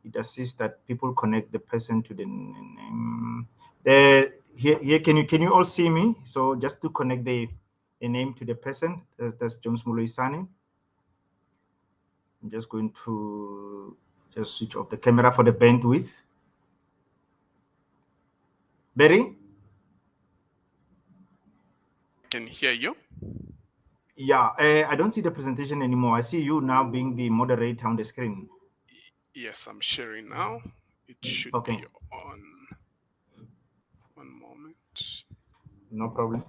it assists that people connect the person to the name. Here, can you all see me? So just to connect the name to the person, that's Jones Muloisani. I'm just going to just switch off the camera for the bandwidth. Barry? Can hear you. Yeah, I don't see the presentation anymore. I see you now being the moderator on the screen. Yes, I'm sharing now. It should Okay. be on. One moment. No problem.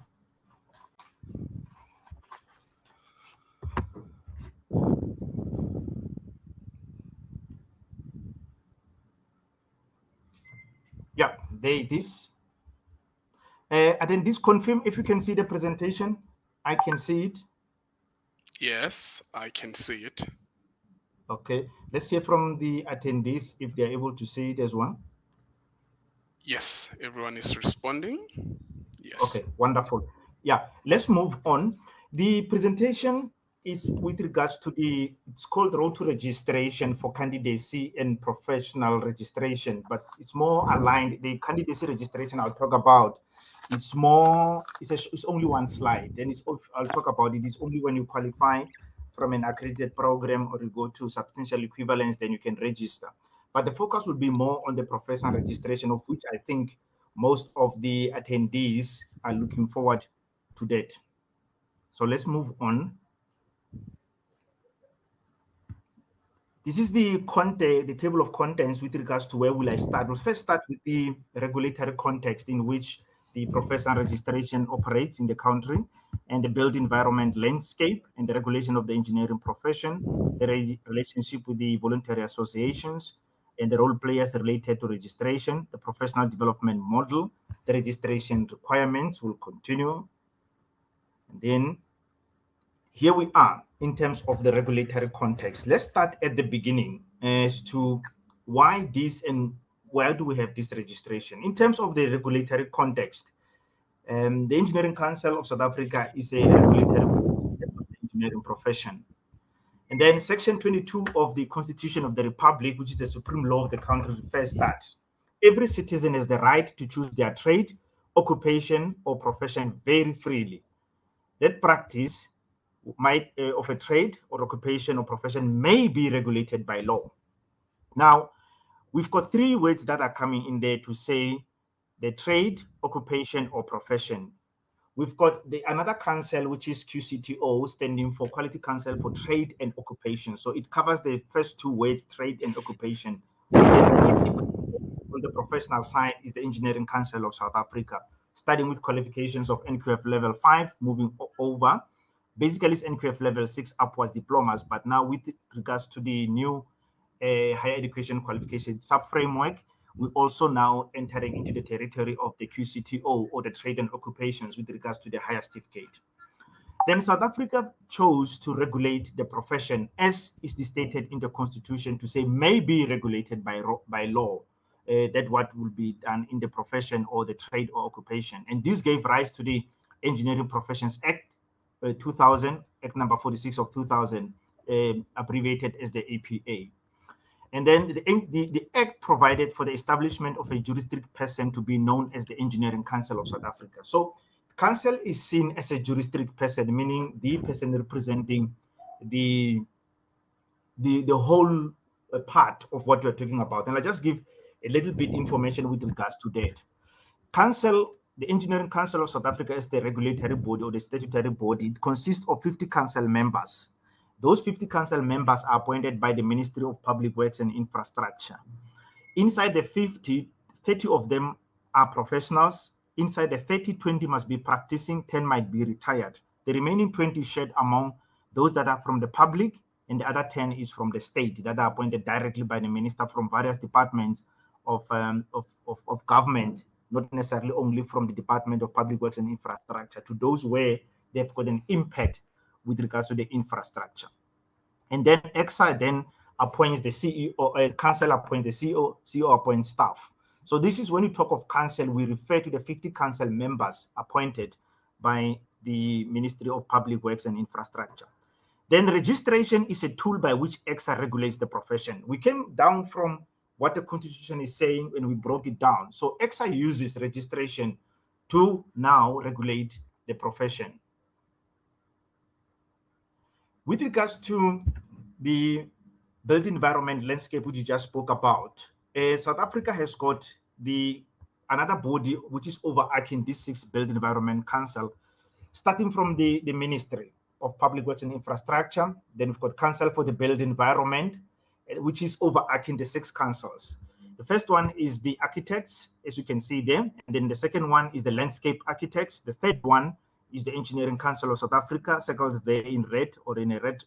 Yeah, there it is. Attendees, confirm if you can see the presentation. I can see it. Yes, I can see it. Okay, let's hear from the attendees if they're able to see it as well. Yes, everyone is responding. Yes. Okay, wonderful. Yeah, let's move on. The presentation is with regards to it's called Road to Registration for Candidacy and Professional Registration, but it's more aligned. The candidacy registration I'll talk about, it's only one slide. And I'll talk about it. It's only when you qualify from an accredited program or you go to substantial equivalence, then you can register. But the focus will be more on the professional registration, of which I think most of the attendees are looking forward to that. So let's move on. This is the table of contents with regards to where will I start. We'll first start with the regulatory context in which the professional registration operates in the country, and the built environment landscape and the regulation of the engineering profession, the relationship with the voluntary associations, and the role players related to registration, the professional development model, the registration requirements will continue. And then here we are in terms of the regulatory context. Let's start at the beginning as to why this and where do we have this registration. In terms of the regulatory context, the Engineering Council of South Africa is a regulatory engineering profession. And then Section 22 of the Constitution of the Republic, which is the supreme law of the country, refers that every citizen has the right to choose their trade, occupation, or profession very freely. That practice of a trade or occupation or profession may be regulated by law. Now, we've got three words that are coming in there to say the trade, occupation, or profession. We've got another council, which is QCTO, standing for Quality Council for Trade and Occupation. So it covers the first two words, trade and occupation. On the professional side is the Engineering Council of South Africa, starting with qualifications of NQF level 5, moving over. Basically, it's NQF level 6 upwards diplomas, but now with regards to the new higher education qualification sub-framework, we're also now entering into the territory of the QCTO, or the trade and occupations, with regards to the higher certificate. Then South Africa chose to regulate the profession, as is stated in the constitution, to say may be regulated by law. That what will be done in the profession or the trade or occupation. And this gave rise to the Engineering Professions Act 2000, Act number 46 of 2000, abbreviated as the APA. And then the Act provided for the establishment of a jurisdict person to be known as the Engineering Council of South Africa. So council is seen as a jurisdict person, meaning the person representing the whole part of what we're talking about. And I'll just give a little bit information with regards to that. Council, the Engineering Council of South Africa, is the regulatory body or the statutory body. It consists of 50 council members. Those 50 council members are appointed by the Ministry of Public Works and Infrastructure. Inside the 50, 30 of them are professionals. Inside the 30, 20 must be practicing, 10 might be retired. The remaining 20 shared among those that are from the public, and the other 10 is from the state, that are appointed directly by the minister from various departments of government, not necessarily only from the Department of Public Works and Infrastructure, to those where they've got an impact with regards to the infrastructure. And then EXA then appoints the CEO, council appoints the CEO appoints staff. So this is when you talk of council, we refer to the 50 council members appointed by the Ministry of Public Works and Infrastructure. Then registration is a tool by which EXA regulates the profession. We came down from what the constitution is saying, and we broke it down. So EXA uses registration to now regulate the profession. With regards to the built environment landscape, which you just spoke about, South Africa has got another body which is overarching this 6 built environment council, starting from the Ministry of Public Works and Infrastructure. Then we've got Council for the Built Environment, which is overarching the 6 councils. The first one is the architects, as you can see there. And then the second one is the landscape architects. The third one is the Engineering Council of South Africa, circled there in red or in a red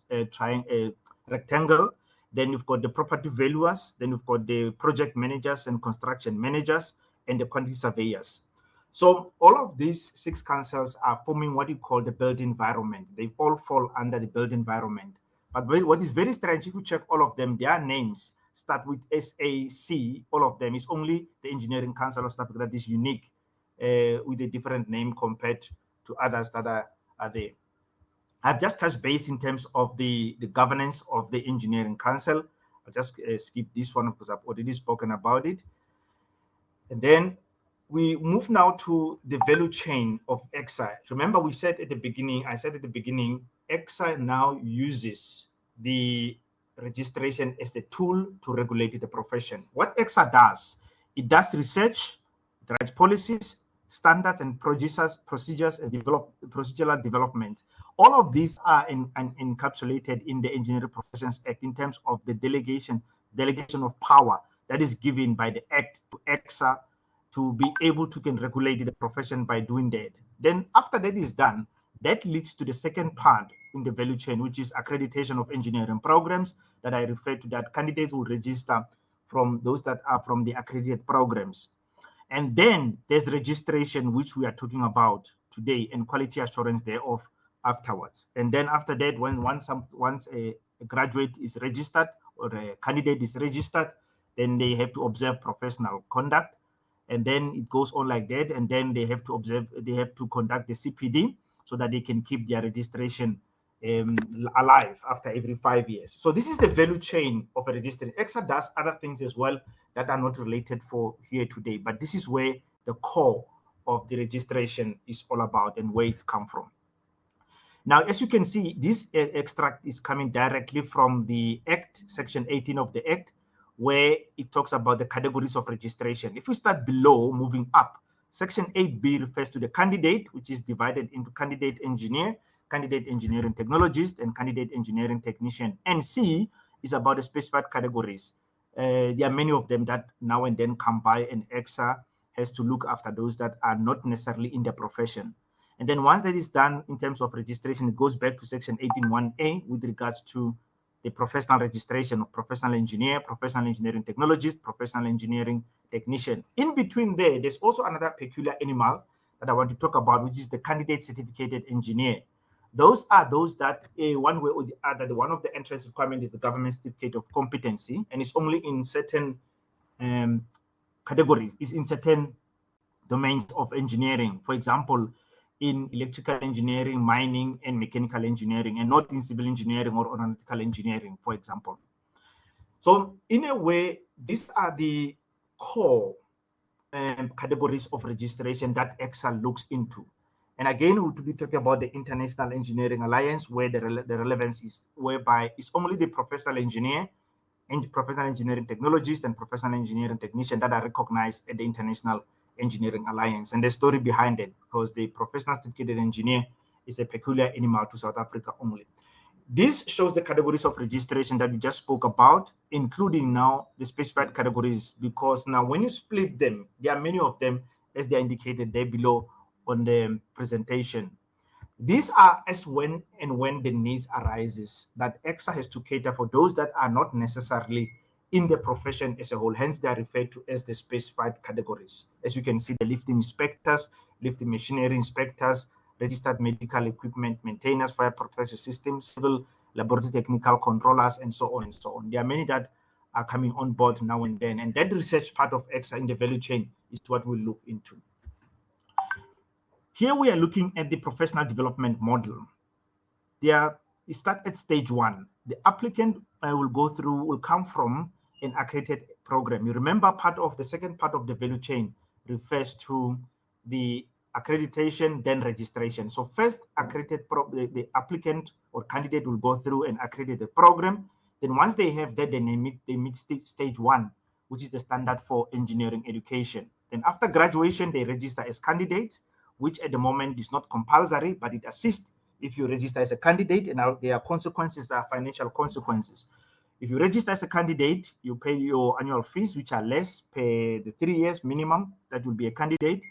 rectangle. Then you've got the property valuers. Then you've got the project managers and construction managers and the quantity surveyors. So all of these 6 councils are forming what you call the built environment. They all fall under the built environment. But what is very strange, if you check all of them, their names start with SAC, all of them. It's only the Engineering Council of South Africa that is unique with a different name compared to others that are there. I've just touched base in terms of the governance of the Engineering Council. I'll just skip this one because I've already spoken about it. And then we move now to the value chain of EXA. Remember, I said at the beginning, EXA now uses the registration as the tool to regulate the profession. What EXA does, it does research, it writes policies, standards and procedures and procedural development. All of these are encapsulated in the Engineering Professions Act in terms of the delegation of power that is given by the Act to EXA to be able to regulate the profession by doing that. Then after that is done, that leads to the second part in the value chain, which is accreditation of engineering programs that I referred to, that candidates will register from those that are from the accredited programs. And then there's registration, which we are talking about today, and quality assurance thereof afterwards. And then after that, once a graduate is registered or a candidate is registered, then they have to observe professional conduct. And then it goes on like that. And then they have to conduct the CPD so that they can keep their registration alive after every 5 years. So this is the value chain of a registration. EXA does other things as well that are not related for here today, but this is where the core of the registration is all about and where it's come from. Now, as you can see, this extract is coming directly from the Act, Section 18 of the Act, where it talks about the categories of registration. If we start below, moving up, Section 8B refers to the candidate, which is divided into candidate engineer, candidate engineering technologist, and candidate engineering technician. And C is about the specified categories. There are many of them that now and then come by, and EXA has to look after those that are not necessarily in the profession. And then once that is done in terms of registration, it goes back to Section 18(1)A with regards to the professional registration of professional engineer, professional engineering technologist, professional engineering technician. In between there's also another peculiar animal that I want to talk about, which is the candidate certificated engineer. Those are those that one way or the other, one of the entrance requirements is the government certificate of competency, and it's only in certain categories, is in certain domains of engineering. For example, in electrical engineering, mining, and mechanical engineering, and not in civil engineering or aeronautical engineering, for example. So in a way, these are the core categories of registration that EXA looks into. And again, we'll be talking about the International Engineering Alliance, where the relevance is, whereby it's only the professional engineer and professional engineering technologist and professional engineering technician that are recognized at the International Engineering Alliance. And the story behind it, because the professional certificated engineer is a peculiar animal to South Africa only. This shows the categories of registration that we just spoke about, including now the specified categories, because now when you split them, there are many of them as they are indicated there below on the presentation. These are as when the needs arises that EXA has to cater for those that are not necessarily in the profession as a whole. Hence, they are referred to as the specified categories. As you can see, the lifting inspectors, lifting machinery inspectors, registered medical equipment maintainers, fire protection systems, civil laboratory technical controllers, and so on and so on. There are many that are coming on board now and then. And that research part of EXA in the value chain is what we'll look into. Here we are looking at the professional development model. We start at stage 1. The applicant will come from an accredited program. You remember part of the second part of the value chain refers to the accreditation, then registration. So first, the applicant or candidate will go through an accredited program. Then once they have that, then they meet stage 1, which is the standard for engineering education. Then after graduation, they register as candidates, which at the moment is not compulsory, but it assists if you register as a candidate, and now there are consequences, there are financial consequences. If you register as a candidate, you pay your annual fees, which are less per the 3 years minimum that will be a candidate.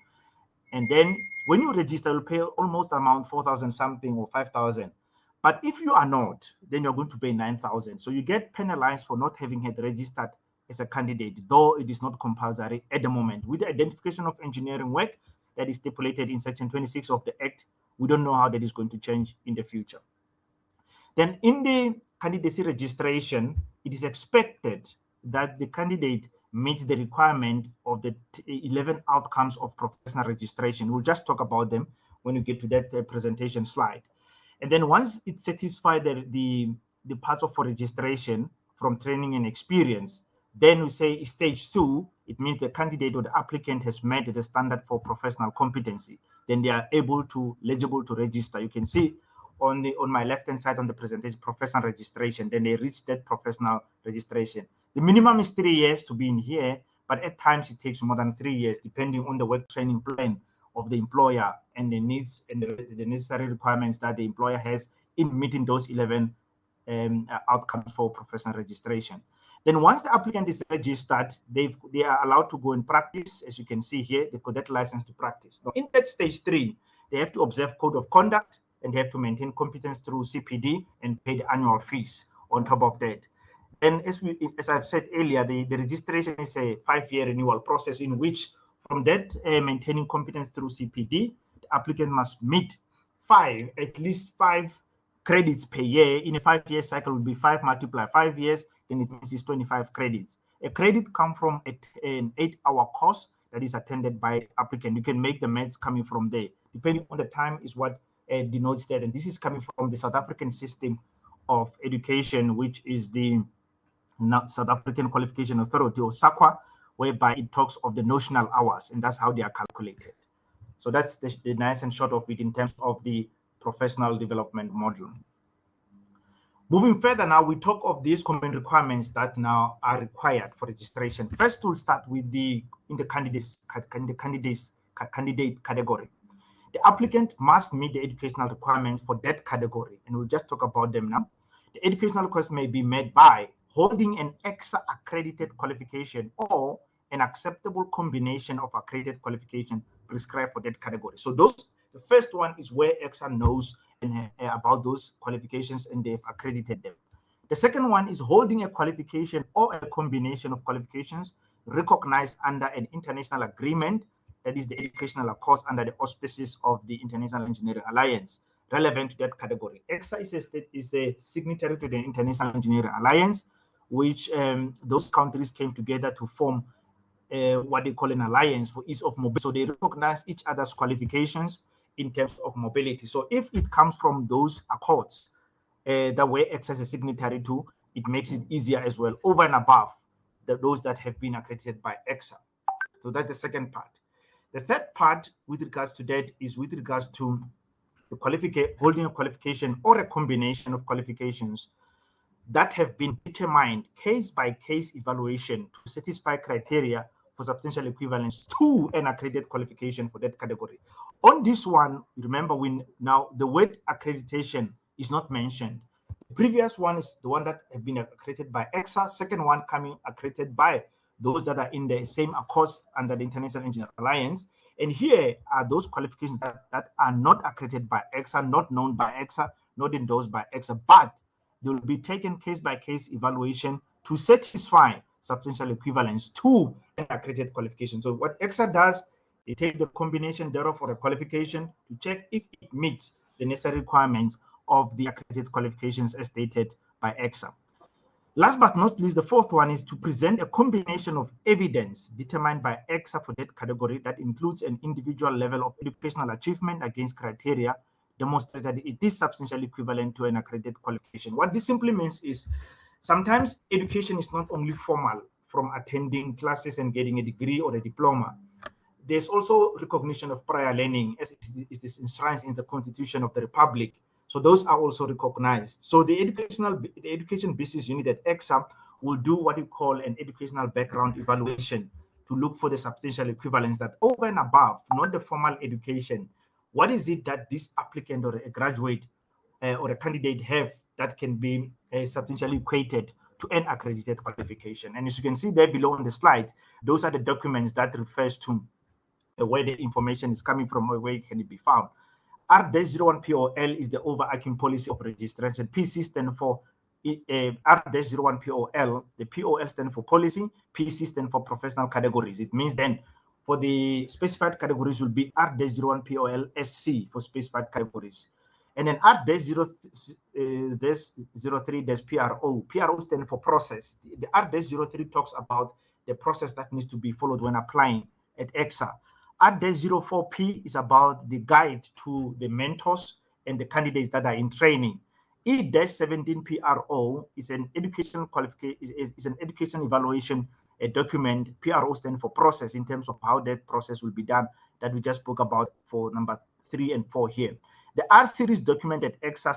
And then when you register, you'll pay almost around 4,000 something or 5,000. But if you are not, then you're going to pay 9,000. So you get penalized for not having had registered as a candidate, though it is not compulsory at the moment. With the identification of engineering work that is stipulated in Section 26 of the Act, we don't know how that is going to change in the future. Then in the candidacy registration, it is expected that the candidate meets the requirement of the 11 outcomes of professional registration. We'll just talk about them when we get to that presentation slide. And then once it satisfies the parts of for registration from training and experience, then we say stage 2, it means the candidate or the applicant has met the standard for professional competency. Then they are eligible to register. You can see on my left-hand side on the presentation, professional registration, then they reach that professional registration. The minimum is 3 years to be in here, but at times it takes more than 3 years, depending on the work training plan of the employer and the needs and the necessary requirements that the employer has in meeting those 11 outcomes for professional registration. Then once the applicant is registered, they are allowed to go and practice. As you can see here, they've got that license to practice. Now, in that stage 3, they have to observe code of conduct, and they have to maintain competence through CPD and pay the annual fees on top of that. And as I've said earlier, the registration is a 5-year renewal process in which from that maintaining competence through CPD, the applicant must meet at least 5 credits per year. In a 5-year cycle would be 5 multiplied 5 years, then it means it's 25 credits. A credit comes from an 8-hour course that is attended by the applicant. You can make the maths coming from there. Depending on the time is what denotes that. And this is coming from the South African system of education, which is the South African Qualification Authority, or SAQA, whereby it talks of the notional hours, and that's how they are calculated. So that's the nice and short of it in terms of the professional development module. Moving further now, we talk of these common requirements that now are required for registration. First, we'll start with the candidate category. The applicant must meet the educational requirements for that category, and we'll just talk about them now. The educational requirements may be met by holding an EXA accredited qualification or an acceptable combination of accredited qualification prescribed for that category. So the first one is where EXA knows about those qualifications and they've accredited them. The second one is holding a qualification or a combination of qualifications recognized under an international agreement, that is the educational course under the auspices of the International Engineering Alliance, relevant to that category. EXA is a signatory to the International Engineering Alliance, which those countries came together to form what they call an alliance for ease of mobility. So they recognize each other's qualifications in terms of mobility. So if it comes from those accords that where EXA is a signatory to, it makes it easier as well, over and above those that have been accredited by EXA. So that's the second part. The third part with regards to that is with regards to the holding a qualification or a combination of qualifications that have been determined case-by-case evaluation to satisfy criteria for substantial equivalence to an accredited qualification for that category. On this one, remember now the word accreditation is not mentioned. The previous one is the one that have been accredited by EXA, second one coming accredited by those that are in the same accords under the International Engineering Alliance. And here are those qualifications that are not accredited by EXA, not known by EXA, not endorsed by EXA, but they will be taken case-by-case evaluation to satisfy substantial equivalence to an accredited qualification. So what EXA does, it takes the combination thereof for a qualification to check if it meets the necessary requirements of the accredited qualifications as stated by EXA. Last but not least, the fourth one is to present a combination of evidence determined by EXA for that category that includes an individual level of educational achievement against criteria demonstrated that it is substantially equivalent to an accredited qualification. What this simply means is Sometimes education is not only formal, from attending classes and getting a degree or a diploma. There's also recognition of prior learning as it is enshrined in the Constitution of the Republic. So those are also recognized. So the education business unit at EXA will do what you call an educational background evaluation to look for the substantial equivalence that over and above, not the formal education, what is it that this applicant or a graduate or a candidate have that can be substantially equated to an accredited qualification. And as you can see there below on the slide, those are the documents that refers to where the information is coming from or where can it be found. R-01POL is the overarching policy of registration. PC stands for R-01POL. The POL stands for policy, PC stands for professional categories. It means then for the specified categories will be R-01POL SC for specified categories. And then R-03-PRO. PRO stands for process. The R-03 talks about the process that needs to be followed when applying at EXA. R-04P is about the guide to the mentors and the candidates that are in training. E-17PRO is an education qualification, is an education evaluation a document. PRO stands for process in terms of how that process will be done that we just spoke about for number 3 and 4 here. The R-series document at EXA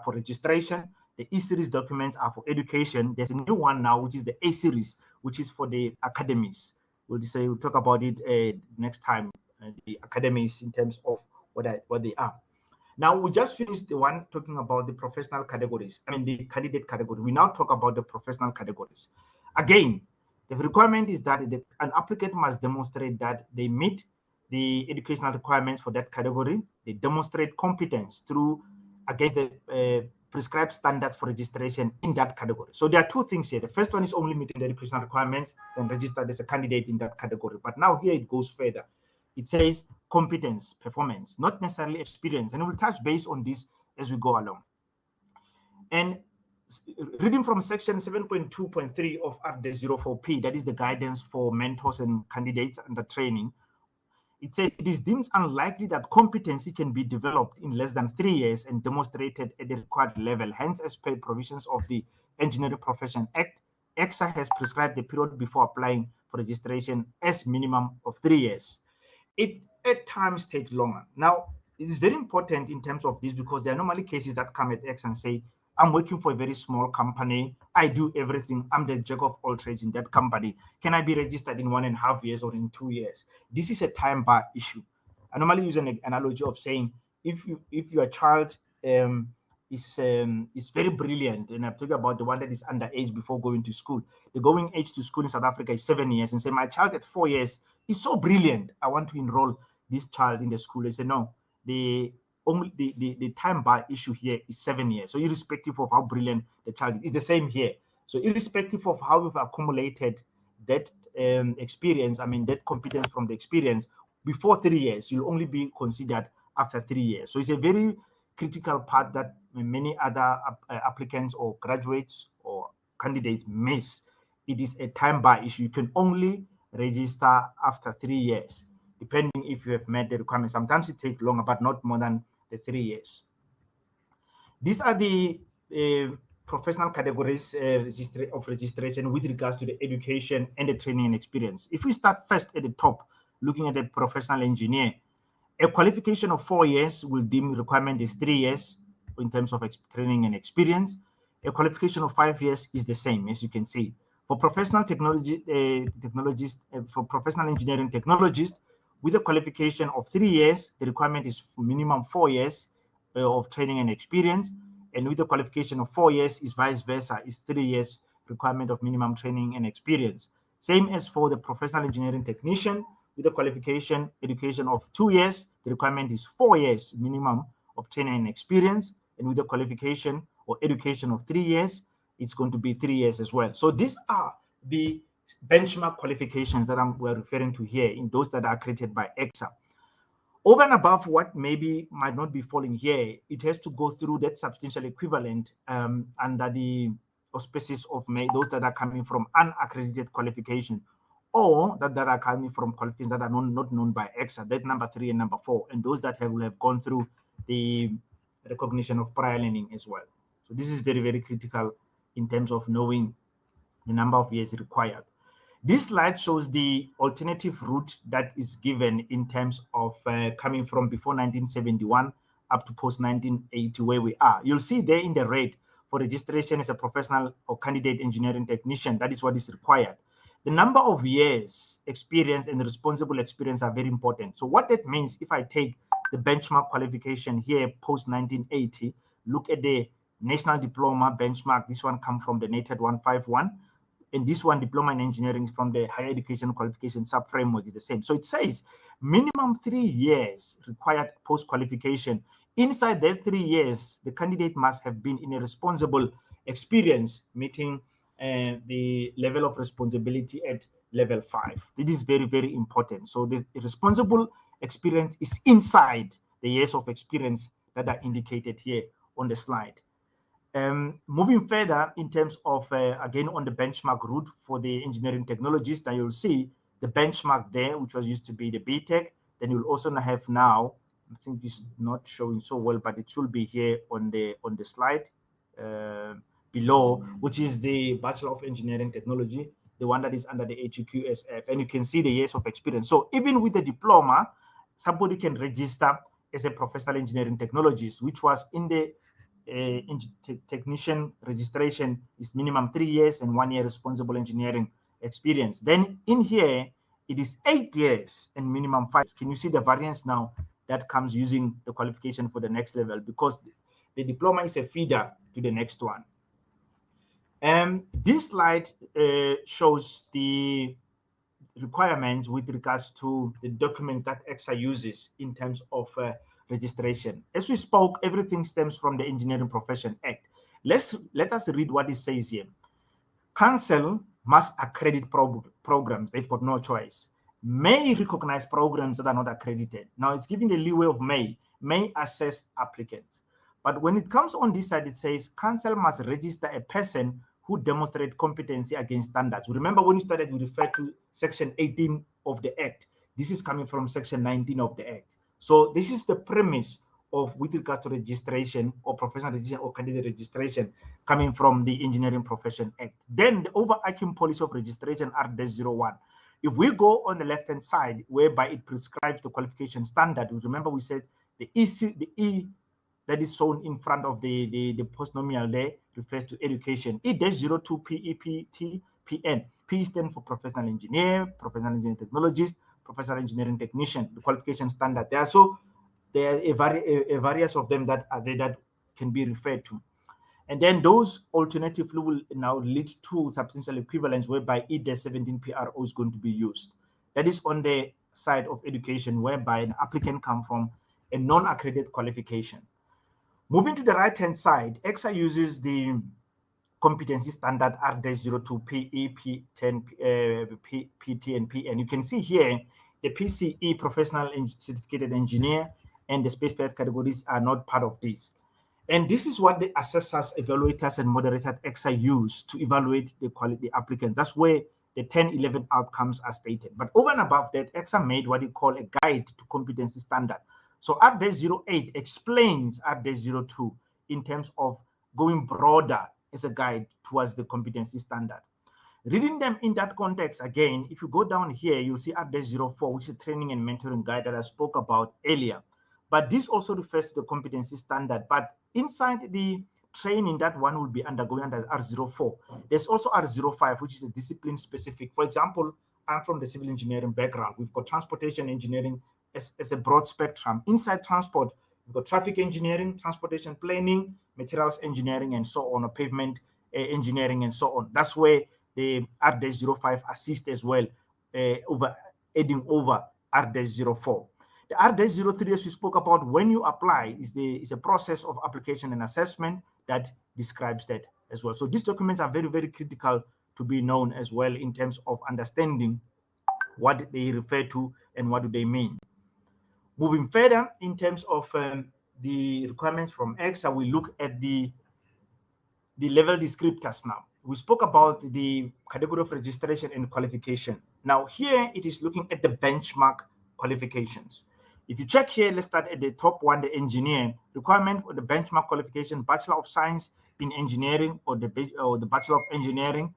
for registration. The E-series documents are for education. There's a new one now, which is the A-series, which is for the academies. We'll talk about it next time, the academies in terms of what they are. Now, we just finished the one talking about the professional categories, the candidate category. We now talk about the professional categories. Again, the requirement is that an applicant must demonstrate that they meet the educational requirements for that category. They demonstrate competence against the prescribed standards for registration in that category. So there are two things here. The first one is only meeting the educational requirements, then registered as a candidate in that category. But now here it goes further. It says competence, performance, not necessarily experience. And we'll touch base on this as we go along. And reading from section 7.2.3 of R-04P, that is the guidance for mentors and candidates under training, it says it is deemed unlikely that competency can be developed in less than 3 years and demonstrated at the required level. Hence, as per provisions of the Engineering Profession Act, EXA has prescribed the period before applying for registration as minimum of 3 years. It at times takes longer. Now, it is very important in terms of this because there are normally cases that come at EXA and say, I'm working for a very small company. I do everything. I'm the jack of all trades in that company. Can I be registered in 1.5 years or in 2 years? This is a time bar issue. I normally use an analogy of saying, if your child is very brilliant, and I'm talking about the one that is underage before going to school. The going age to school in South Africa is 7 years, and say my child at 4 years is so brilliant. I want to enroll this child in the school. They say no. The time bar issue here is 7 years. So irrespective of how brilliant the child is, it's the same here. So irrespective of how we've accumulated that experience, that competence from the experience, before 3 years, you'll only be considered after 3 years. So it's a very critical part that many other applicants or graduates or candidates miss. It is a time bar issue. You can only register after 3 years, depending if you have met the requirements. Sometimes it takes longer, but not more than the 3 years. These are the professional categories of registration with regards to the education and the training and experience. If we start first at the top, looking at the professional engineer, a qualification of 4 years will deem requirement is 3 years in terms of training and experience. A qualification of 5 years is the same, as you can see. For professional for professional engineering technologist, with a qualification of 3 years, the requirement is minimum 4 years of training and experience. And with the qualification of 4 years is vice versa, is 3 years requirement of minimum training and experience. Same as for the professional engineering technician, with a qualification education of 2 years, the requirement is 4 years minimum of training and experience. And with the qualification or education of 3 years, it's going to be 3 years as well. So these are the benchmark qualifications that we're referring to here, in those that are accredited by EXA. Over and above what maybe might not be falling here, it has to go through that substantial equivalent under the auspices of those that are coming from unaccredited qualification, or that are coming from qualifications that are not known by EXA. That's number 3 and number 4, and those that will have gone through the recognition of prior learning as well. So this is very, very critical in terms of knowing the number of years required. This slide shows the alternative route that is given in terms of coming from before 1971 up to post 1980, where we are. You'll see there in the red for registration as a professional or candidate engineering technician, that is what is required. The number of years experience and responsible experience are very important. So what that means, if I take the benchmark qualification here post 1980, look at the national diploma benchmark. This one comes from the NATED 151. And this one, diploma in engineering, from the higher education qualification sub-framework, is the same. So it says minimum 3 years required post-qualification. Inside that 3 years, the candidate must have been in a responsible experience, meeting the level of responsibility at level 5. It is very, very important. So the responsible experience is inside the years of experience that are indicated here on the slide. Moving further in terms of, again, on the benchmark route for the engineering technologies, now you'll see the benchmark there, which was used to be the BTech. Then you'll also have now, I think this is not showing so well, but it should be here on the slide below, which is the Bachelor of Engineering Technology, the one that is under the HEQSF. And you can see the years of experience. So even with the diploma, somebody can register as a professional engineering technologist, which was in the technician registration is minimum 3 years and 1 year responsible engineering experience. Then in here, it is 8 years and minimum 5 years. Can you see the variance now that comes using the qualification for the next level? Because the diploma is a feeder to the next one. This slide shows the requirements with regards to the documents that EXA uses in terms of registration. As we spoke, everything stems from the Engineering Profession Act. Let us read what it says here. Council must accredit programs. They've got no choice. May recognize programs that are not accredited. Now it's giving the leeway of may assess applicants. But when it comes on this side, it says council must register a person who demonstrate competency against standards. Remember when we started, we referred to Section 18 of the Act. This is coming from Section 19 of the Act. So this is the premise of with regard to registration or professional registration or candidate registration coming from the Engineering Profession Act. Then the overarching policy of registration, R-01. If we go on the left-hand side, whereby it prescribes the qualification standard, remember we said the E that is shown in front of the postnomial there refers to education. E-02 PEPT PN. P stands for professional engineer, professional engineering technologist, professional engineering technician, the qualification standard there. So there are a various of them that are there that can be referred to. And then those alternatively will now lead to substantial equivalence, whereby E-17 PRO is going to be used. That is on the side of education, whereby an applicant comes from a non-accredited qualification. Moving to the right-hand side, EXA uses the competency standard R-02 PE, P10, PT, and PN. You can see here the PCE, Professional Certificated Engineer, and the specified categories are not part of this. And this is what the assessors, evaluators, and moderators at EXA use to evaluate the quality applicants. That's where the 10-11 outcomes are stated. But over and above that, EXA made what you call a guide to competency standard. So R-08 explains R-02 in terms of going broader as a guide towards the competency standard. Reading them in that context, again, if you go down here, you'll see R-04, which is a training and mentoring guide that I spoke about earlier. But this also refers to the competency standard. But inside the training, that one will be undergoing under R-04. There's also R-05, which is a discipline specific. For example, I'm from the civil engineering background. We've got transportation engineering as a broad spectrum. Inside transport, we've got traffic engineering, transportation planning, materials engineering, and so on, or pavement engineering, and so on. That's where the R-05 assists as well, adding over R-04. The R-03, as we spoke about, when you apply, is a process of application and assessment that describes that as well. So these documents are very, very critical to be known as well in terms of understanding what they refer to and what do they mean. Moving further, in terms of the requirements from EXA, we look at the level descriptors now. We spoke about the category of registration and qualification. Now here it is looking at the benchmark qualifications. If you check here, let's start at the top one, the engineer. Requirement for the benchmark qualification, Bachelor of Science in engineering or the Bachelor of Engineering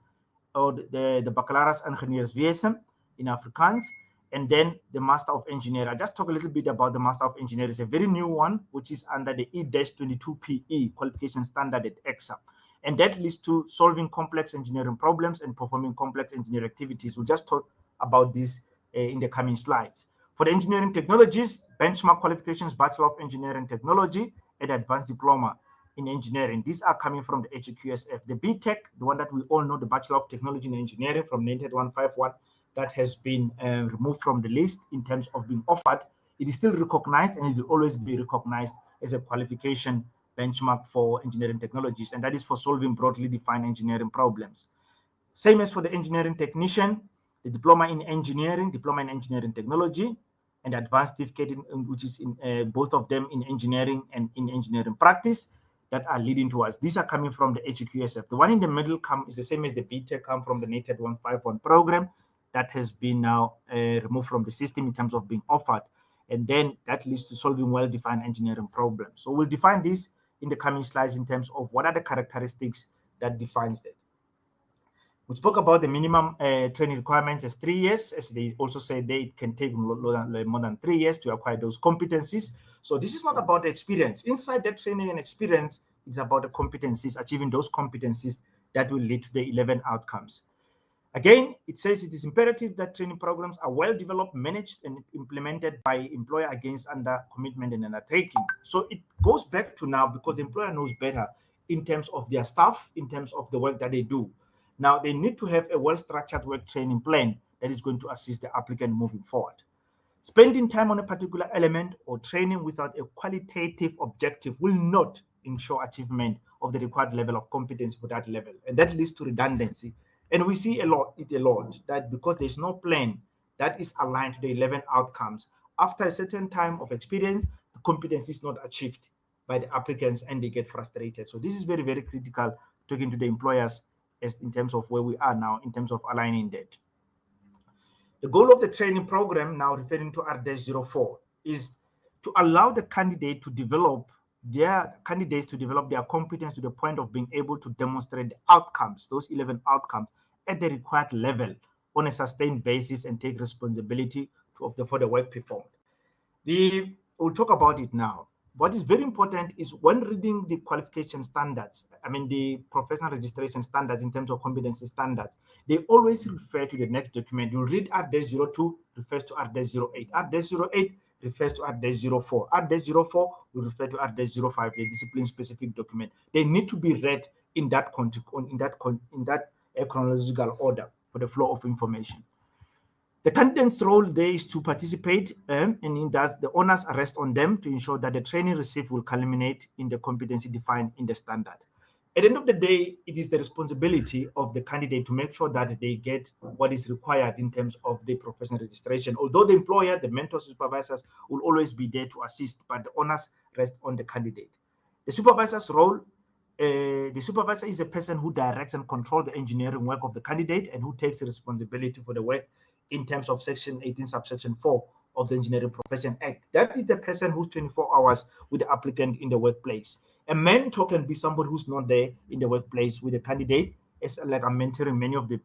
or the Baccalaureate Ingenieurswesen in Afrikaans, and then the Master of Engineering. I just talk a little bit about the Master of Engineering. It's a very new one, which is under the E-22PE qualification standard at EXA. And that leads to solving complex engineering problems and performing complex engineering activities. We'll just talk about this in the coming slides. For the engineering technologies, benchmark qualifications, Bachelor of Engineering Technology and Advanced Diploma in Engineering. These are coming from the HQSF. The BTech, the one that we all know, the Bachelor of Technology in Engineering from 19151, that has been removed from the list in terms of being offered. It is still recognized and it will always be recognized as a qualification benchmark for engineering technologies, and that is for solving broadly defined engineering problems. Same as for the engineering technician, the diploma in engineering, diploma in engineering technology, and advanced certificate, which is in both of them in engineering and in engineering practice, that are leading to us. These are coming from the HQSF. The one in the middle is the same as the BTech, come from the NATED 151 program that has been now removed from the system in terms of being offered. And then that leads to solving well-defined engineering problems. So we'll define this in the coming slides in terms of what are the characteristics that defines that. We spoke about the minimum training requirements as 3 years, as they also said it can take more than 3 years to acquire those competencies. So this is not about the experience. Inside that training and experience, it's about the competencies, achieving those competencies that will lead to the 11 outcomes. Again, it says it is imperative that training programs are well developed, managed, and implemented by employer against under commitment and undertaking. So it goes back to now, because the employer knows better in terms of their staff, in terms of the work that they do. Now, they need to have a well-structured work training plan that is going to assist the applicant moving forward. Spending time on a particular element or training without a qualitative objective will not ensure achievement of the required level of competence for that level. And that leads to redundancy. And we see a lot that because there's no plan that is aligned to the 11 outcomes, after a certain time of experience, the competence is not achieved by the applicants and they get frustrated. So this is very, very critical talking to the employers as in terms of where we are now, in terms of aligning that. The goal of the training program, now referring to R-04, is to allow the candidate to develop their competence to the point of being able to demonstrate the outcomes, those 11 outcomes, at the required level on a sustained basis and take responsibility for the work performed. We'll talk about it now. What is very important is when reading the qualification standards, the professional registration standards in terms of competency standards, they always refer to the next document. You read R-02 refers to R-08. R-08 refers to R-04. R-04 will refer to R-05, the discipline-specific document. They need to be read in that chronological order for the flow of information. The candidate's role there is to participate, and in that the onus rests on them to ensure that the training received will culminate in the competency defined in the standard. At the end of the day, it is the responsibility of the candidate to make sure that they get what is required in terms of the professional registration. Although the employer, the mentors, supervisors will always be there to assist, but the onus rests on the candidate. The supervisor's role, the supervisor is a person who directs and controls the engineering work of the candidate and who takes the responsibility for the work in terms of Section 18, subsection 4 of the Engineering Profession Act. That is the person who's 24 hours with the applicant in the workplace. A mentor can be somebody who's not there in the workplace with the candidate. It's like I'm mentoring many of the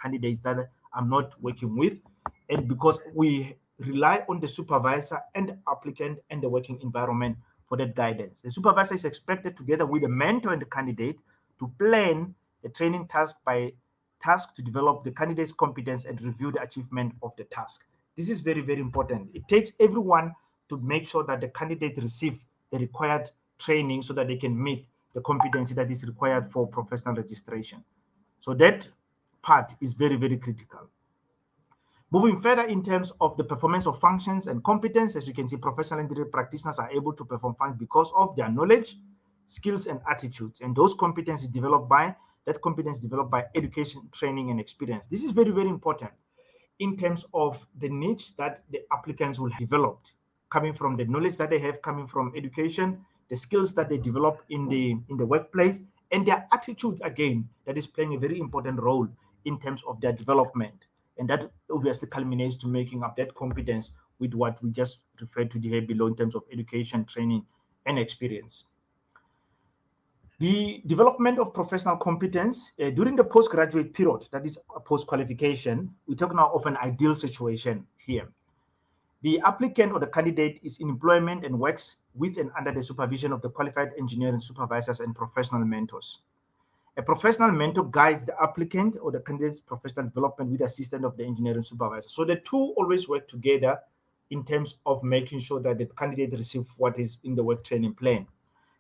candidates that I'm not working with. And because we rely on the supervisor and the applicant and the working environment for that guidance. The supervisor is expected, together with the mentor and the candidate, to plan the training task to develop the candidate's competence and review the achievement of the task. This is very, very important. It takes everyone to make sure that the candidate receives the required training so that they can meet the competency that is required for professional registration. So that part is very, very critical. Moving further in terms of the performance of functions and competence, as you can see, professional engineering practitioners are able to perform functions because of their knowledge, skills, and attitudes, and those competencies developed by education, training, and experience. This is very, very important in terms of the niche that the applicants will have developed, coming from the knowledge that they have, coming from education, the skills that they develop in the workplace, and their attitude, again, that is playing a very important role in terms of their development. And that obviously culminates to making up that competence with what we just referred to here below in terms of education, training, and experience. The development of professional competence during the postgraduate period, that is a post-qualification, we talk now of an ideal situation here. The applicant or the candidate is in employment and works with and under the supervision of the qualified engineering supervisors and professional mentors. A professional mentor guides the applicant or the candidate's professional development with the assistance of the engineering supervisor. So the two always work together in terms of making sure that the candidate receives what is in the work training plan.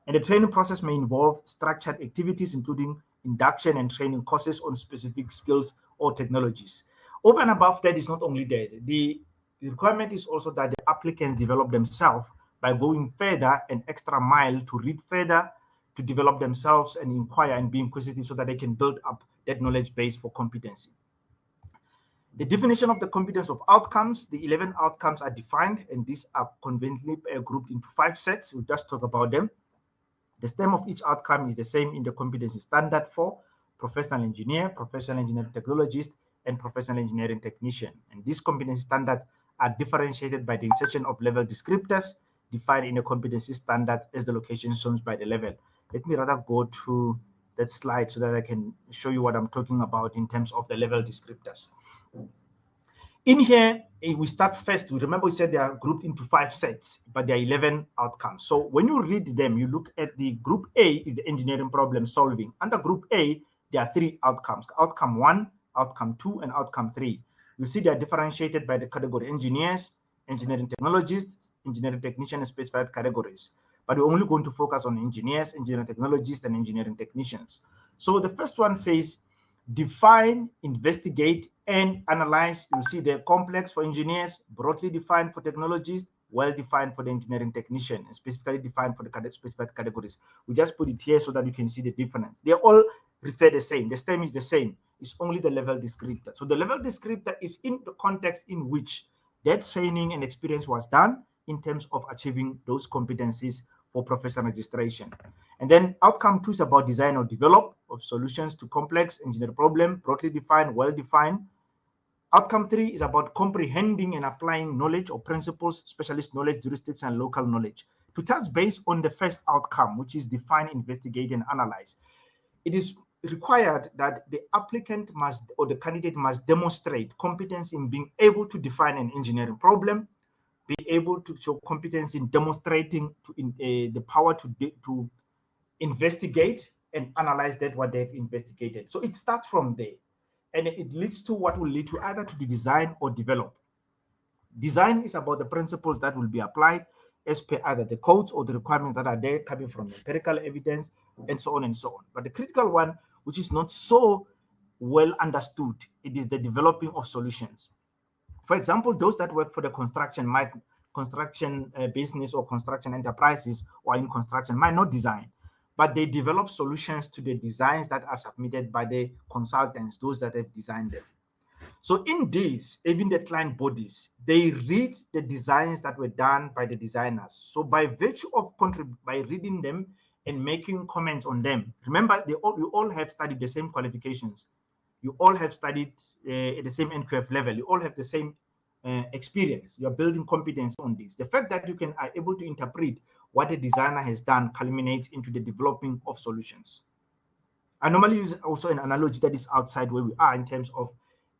And the training process may involve structured activities, including induction and training courses on specific skills or technologies. Over and above that is not only that, the requirement is also that the applicants develop themselves by going further, an extra mile to read further, to develop themselves and inquire and be inquisitive so that they can build up that knowledge base for competency. The definition of the competence of outcomes, the 11 outcomes are defined, and these are conveniently grouped into 5 sets. We'll just talk about them. The stem of each outcome is the same in the competency standard for professional engineer, professional engineering technologist, and professional engineering technician. And these competency standards are differentiated by the insertion of level descriptors defined in the competency standard as the location shown by the level. Let me rather go to that slide so that I can show you what I'm talking about in terms of the level descriptors. In here, we start first. Remember, we said they are grouped into 5 sets, but there are 11 outcomes. So when you read them, you look at the group A is the engineering problem solving. Under group A, there are 3 outcomes: outcome 1, outcome 2, and outcome 3. You see they are differentiated by the category engineers, engineering technologists, engineering technicians, and specified categories. But we're only going to focus on engineers, engineering technologists, and engineering technicians. So the first one says, define, investigate, and analyze. You see they're complex for engineers, broadly defined for technologists, well-defined for the engineering technician, and specifically defined for the specified categories. We just put it here so that you can see the difference. They all refer the same. The stem is the same. It's only the level descriptor. So the level descriptor is in the context in which that training and experience was done in terms of achieving those competencies for professional registration. And then outcome 2 is about design or develop of solutions to complex engineering problem, broadly defined, well-defined. Outcome 3 is about comprehending and applying knowledge or principles, specialist knowledge, jurisdiction, and local knowledge. To touch base on the first outcome, which is define, investigate, and analyze, it is required that the applicant must, or the candidate must, demonstrate competence in being able to define an engineering problem, be able to show competence in demonstrating the power to investigate and analyze that what they've investigated. So it starts from there, and it leads to what will lead to either to the design or develop. Design is about the principles that will be applied as per either the codes or the requirements that are there coming from empirical evidence and so on and so on. But the critical one, which is not so well understood, it is the developing of solutions. For example, those that work for the construction business or construction enterprises or in construction might not design, but they develop solutions to the designs that are submitted by the consultants, those that have designed them. So in this, even the client bodies, they read the designs that were done by the designers. So by virtue of by reading them and making comments on them, remember, you all have studied the same qualifications. You all have studied at the same NQF level. You all have the same experience. You're building competence on this. The fact that you are able to interpret what a designer has done culminates into the developing of solutions. I normally use also an analogy that is outside where we are in terms of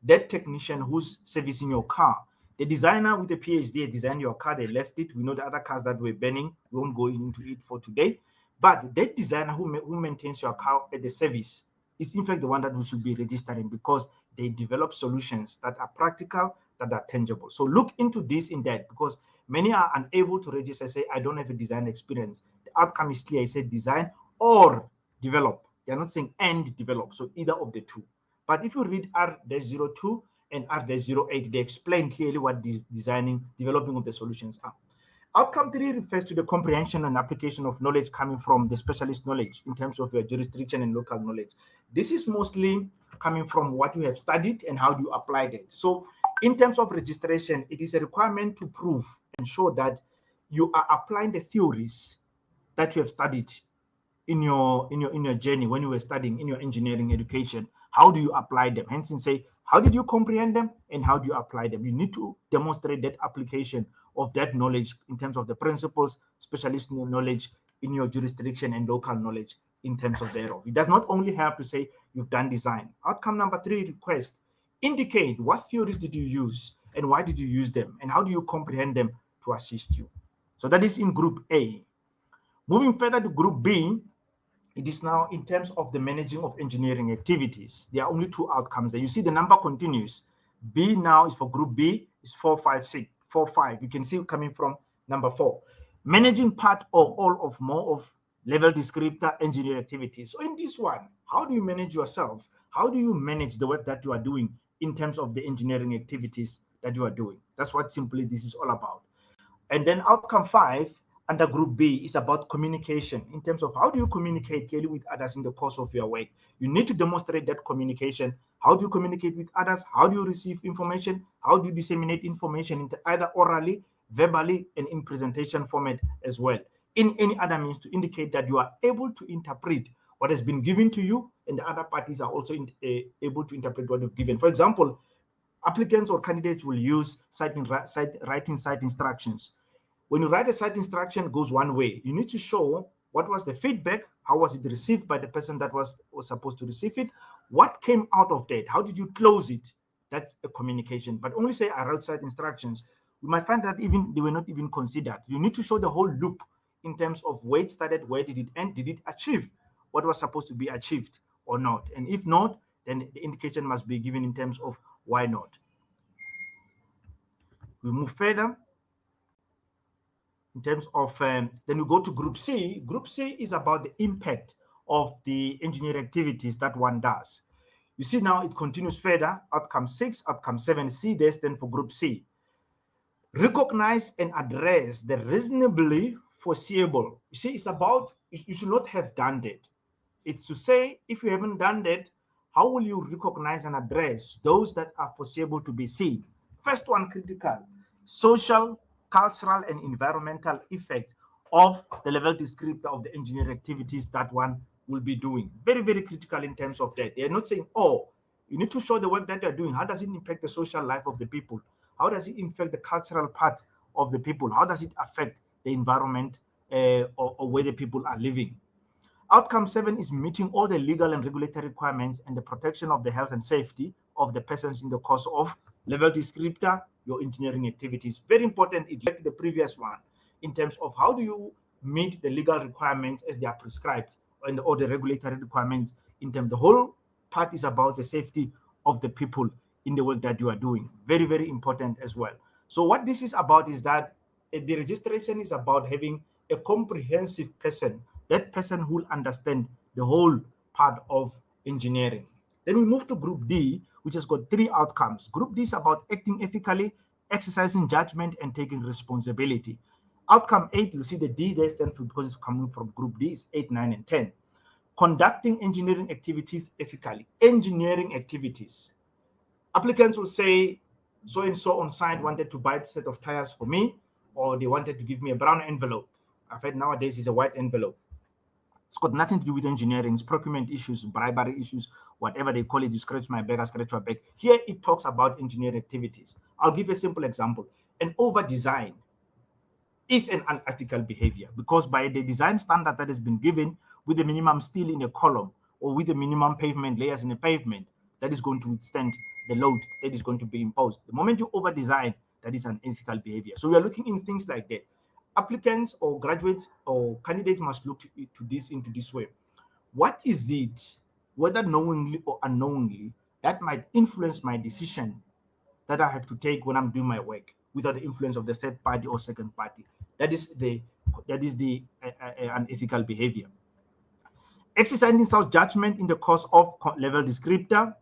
that technician who's servicing your car. The designer with a PhD designed your car, they left it. We know the other cars that were burning. We won't go into it for today. But that designer who maintains your car at the service is in fact the one that we should be registering, because they develop solutions that are practical, that are tangible. So look into this in that, because many are unable to register, say, I don't have a design experience. The outcome is clear. I said design or develop. They're not saying and develop. So either of the two. But if you read R-02 and R-08, they explain clearly what developing of the solutions are. Outcome 3 refers to the comprehension and application of knowledge coming from the specialist knowledge in terms of your jurisdiction and local knowledge. This is mostly coming from what you have studied and how you applied it. So in terms of registration, it is a requirement to prove and show that you are applying the theories that you have studied in your journey when you were studying in your engineering education. How do you apply them? Hence, say, how did you comprehend them and how do you apply them? You need to demonstrate that application of that knowledge in terms of the principles, specialist knowledge in your jurisdiction and local knowledge in terms of thereof. It does not only have to say you've done design. Outcome number 3, request. Indicate what theories did you use and why did you use them and how do you comprehend them to assist you. So that is in group A. Moving further to group B, it is now in terms of the managing of engineering activities. There are only 2 outcomes there. You see the number continues. B now is for group B is 4, 5, 6, 4, 5. You can see coming from number 4. Managing part or all of more of level descriptor engineering activities. So in this one, how do you manage yourself? How do you manage the work that you are doing in terms of the engineering activities that you are doing? That's what simply this is all about. And then outcome 5 under group B is about communication in terms of how do you communicate clearly with others in the course of your work. You need to demonstrate that communication. How do you communicate with others? How do you receive information? How do you disseminate information either orally, verbally, and in presentation format as well? In any other means to indicate that you are able to interpret what has been given to you and the other parties are also able to interpret what you've given. For example, applicants or candidates will use writing site instructions. When you write a site instruction, it goes one way. You need to show what was the feedback, how was it received by the person that was supposed to receive it, what came out of that, how did you close it? That's a communication. But only say I wrote site instructions, we might find that even they were not even considered. You need to show the whole loop in terms of where it started, where did it end, did it achieve what was supposed to be achieved or not? And if not, then the indication must be given in terms of why not. We move further. In terms of, then we go to group C. Group C is about the impact of the engineering activities that one does. You see now it continues further, outcome 6, outcome 7, C, they stand for group C. Recognize and address the reasonably foreseeable. You see, it's about, you should not have done that. It's to say, if you haven't done that, how will you recognize and address those that are foreseeable to be seen? First one, critical, social, cultural, and environmental effects of the level descriptor of the engineering activities that one will be doing. Very, very critical in terms of that. They're not saying, oh, you need to show the work that you're doing. How does it impact the social life of the people? How does it impact the cultural part of the people? How does it affect the environment or where the people are living? Outcome 7 is meeting all the legal and regulatory requirements and the protection of the health and safety of the persons in the course of level descriptor, your engineering activities. Very important, it's like the previous one, in terms of how do you meet the legal requirements as they are prescribed and all the regulatory requirements in terms. The whole part is about the safety of the people in the work that you are doing. Very, very important as well. So what this is about is that the registration is about having a comprehensive person, that person who will understand the whole part of engineering. Then we move to group D, which has got 3 outcomes. Group D is about acting ethically, exercising judgment, and taking responsibility. Outcome 8, you see the D there stands for, because it's coming from group D, is 8, 9, and 10. Conducting engineering activities ethically. Engineering activities. Applicants will say, so and so on site wanted to buy a set of tires for me, or they wanted to give me a brown envelope. I've heard nowadays it's a white envelope. It's got nothing to do with engineering. It's procurement issues, bribery issues, whatever they call it. You scratch my back, I scratch your back. Here it talks about engineering activities. I'll give a simple example. An over-design is an unethical behavior because by the design standard that has been given with the minimum steel in a column or with the minimum pavement layers in a pavement, that is going to withstand the load that is going to be imposed. The moment you over-design, that is an unethical behavior. So we are looking in things like that. Applicants or graduates or candidates must look into this way. What is it, whether knowingly or unknowingly, that might influence my decision that I have to take when I'm doing my work without the influence of the third party or second party? That is the unethical behavior. Exercising self-judgment in the course of level descriptor,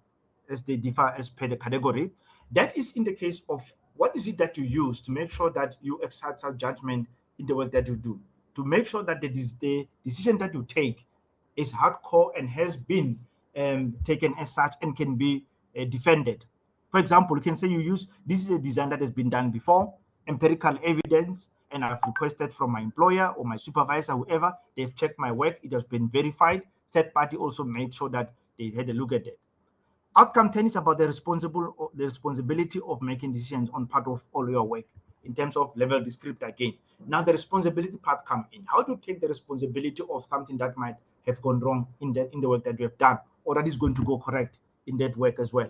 as they differ as per the category. That is in the case of what is it that you use to make sure that you exercise self-judgment in the work that you do, to make sure that the decision that you take is hardcore and has been taken as such and can be defended. For example, you can say you use, this is a design that has been done before, empirical evidence, and I've requested from my employer or my supervisor, whoever, they've checked my work, it has been verified. Third party also made sure that they had a look at it. Outcome 10 is about the responsibility of making decisions on part of all your work in terms of level descriptor again. Now the responsibility part comes in. How do you take the responsibility of something that might have gone wrong in the work that you have done, or that is going to go correct in that work as well.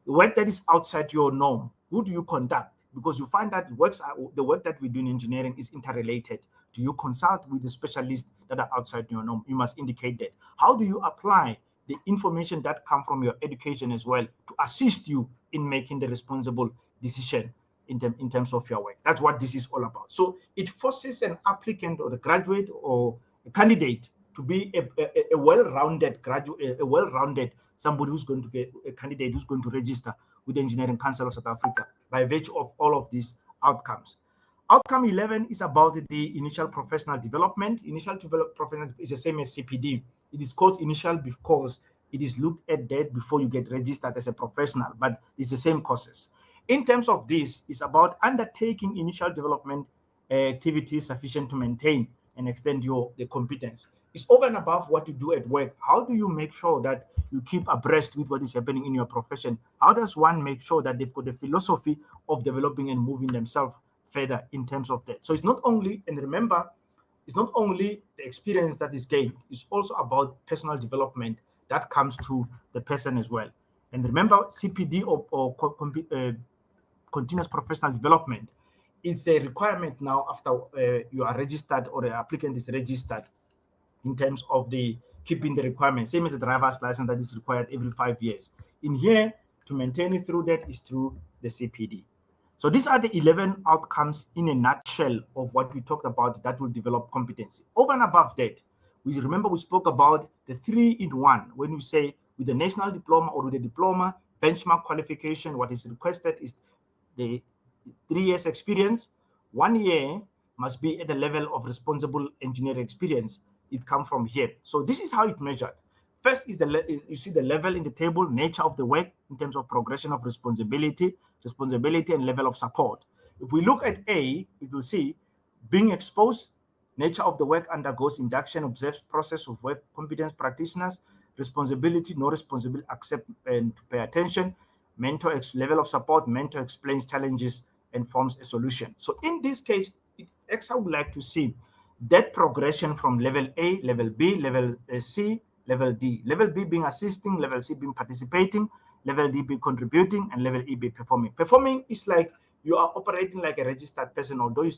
The work that is outside your norm, who do you contact? Because you find that the work that we do in engineering is interrelated. Do you consult with the specialists that are outside your norm? You must indicate that. How do you apply the information that come from your education as well to assist you in making the responsible decision in terms of your work? That's what this is all about. So it forces an applicant or a graduate or a candidate to be a well-rounded graduate, a well-rounded somebody who's going to get a candidate who's going to register with the Engineering Council of South Africa by virtue of all of these outcomes. Outcome 11 is about the initial professional development. Initial professional is the same as CPD. It is called initial because it is looked at that before you get registered as a professional, but it's the same courses. In terms of this, it's about undertaking initial development activities sufficient to maintain and extend the competence. It's over and above what you do at work. How do you make sure that you keep abreast with what is happening in your profession? How does one make sure that they've got a philosophy of developing and moving themselves further in terms of that? So it's not only, and remember, it's not only the experience that is gained, it's also about personal development that comes to the person as well. And remember, CPD or continuous professional development is a requirement now after you are registered or the applicant is registered in terms of the keeping the requirements, same as the driver's license that is required every 5 years. In here, to maintain it through that is through the CPD. So these are the 11 outcomes in a nutshell of what we talked about that will develop competency. Over and above that, we remember we spoke about the 3-in-1. When we say with the national diploma or with the diploma, benchmark qualification, what is requested is the 3 years experience. 1 year must be at the level of responsible engineering experience. It comes from here. So this is how it measured. First is you see the level in the table, nature of the work in terms of progression of responsibility and level of support. If we look at A, you will see being exposed, nature of the work undergoes induction, observes process of work, competence practitioners, responsibility, no responsibility, accept and pay attention, mentor, level of support, mentor explains challenges and forms a solution. So in this case, I would like to see that progression from level A, level B, level C, level D. Level B being assisting, level C being participating, level D being contributing, and level E being performing. Performing is like you are operating like a registered person, although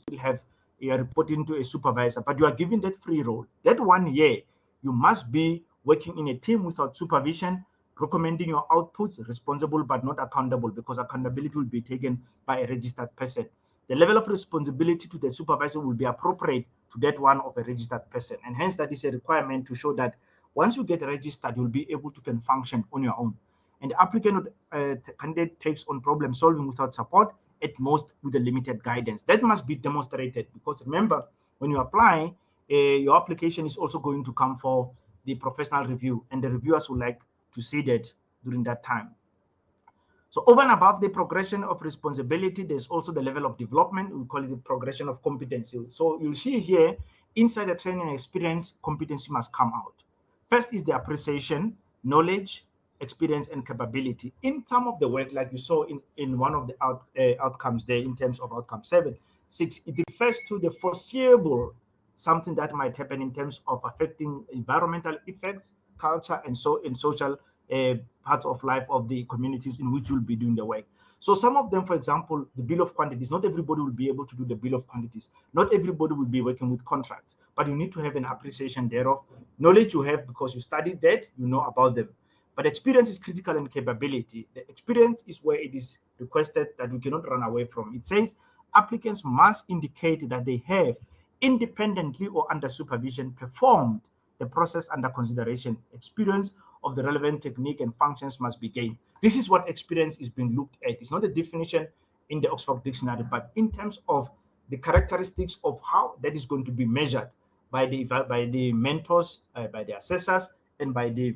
you are reporting to a supervisor, but you are given that free role. That 1 year, you must be working in a team without supervision, recommending your outputs, responsible but not accountable, because accountability will be taken by a registered person. The level of responsibility to the supervisor will be appropriate to that one of a registered person. And hence that is a requirement to show that once you get registered, you'll be able to can function on your own. And the applicant candidate takes on problem solving without support, at most with a limited guidance. That must be demonstrated, because remember, when you apply, your application is also going to come for the professional review, and the reviewers would like to see that during that time. So over and above the progression of responsibility, there's also the level of development. We call it the progression of competency. So you'll see here, inside the training experience, competency must come out. First is the appreciation, knowledge, experience, and capability. In some of the work, like you saw in one of the outcomes there, in terms of outcome 7, 6, it refers to the foreseeable, something that might happen in terms of affecting environmental effects, culture, and so in social parts of life of the communities in which you'll be doing the work. So some of them, for example, the bill of quantities, not everybody will be able to do the bill of quantities. Not everybody will be working with contracts, but you need to have an appreciation thereof. Knowledge you have because you studied that, you know about them. But experience is critical and capability. The experience is where it is requested that we cannot run away from. It says applicants must indicate that they have independently or under supervision performed the process under consideration. Experience of the relevant technique and functions must be gained. This is what experience is being looked at. It's not a definition in the Oxford Dictionary, but in terms of the characteristics of how that is going to be measured by the mentors, by the assessors, and by the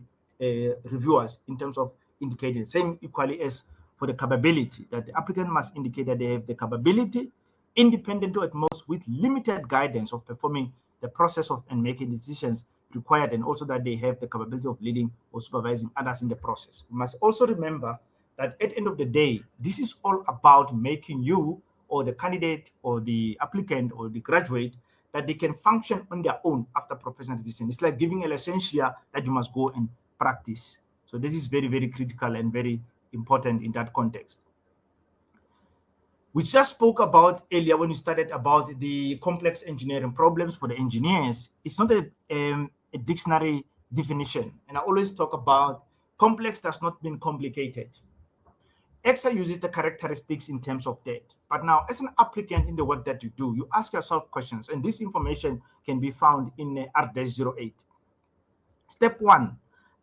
reviewers in terms of indicating. Same equally as for the capability, that the applicant must indicate that they have the capability, independent or at most with limited guidance of performing the process of and making decisions required, and also that they have the capability of leading or supervising others in the process. We must also remember that at the end of the day, this is all about making you or the candidate or the applicant or the graduate that they can function on their own after professional registration. It's like giving a licensia that you must go and practice. So this is very, very critical and very important in that context. We just spoke about earlier when we started about the complex engineering problems for the engineers. It's not a dictionary definition. And I always talk about complex does not mean complicated. Excel uses the characteristics in terms of that. But now, as an applicant in the work that you do, you ask yourself questions, and this information can be found in R-08. Step 1,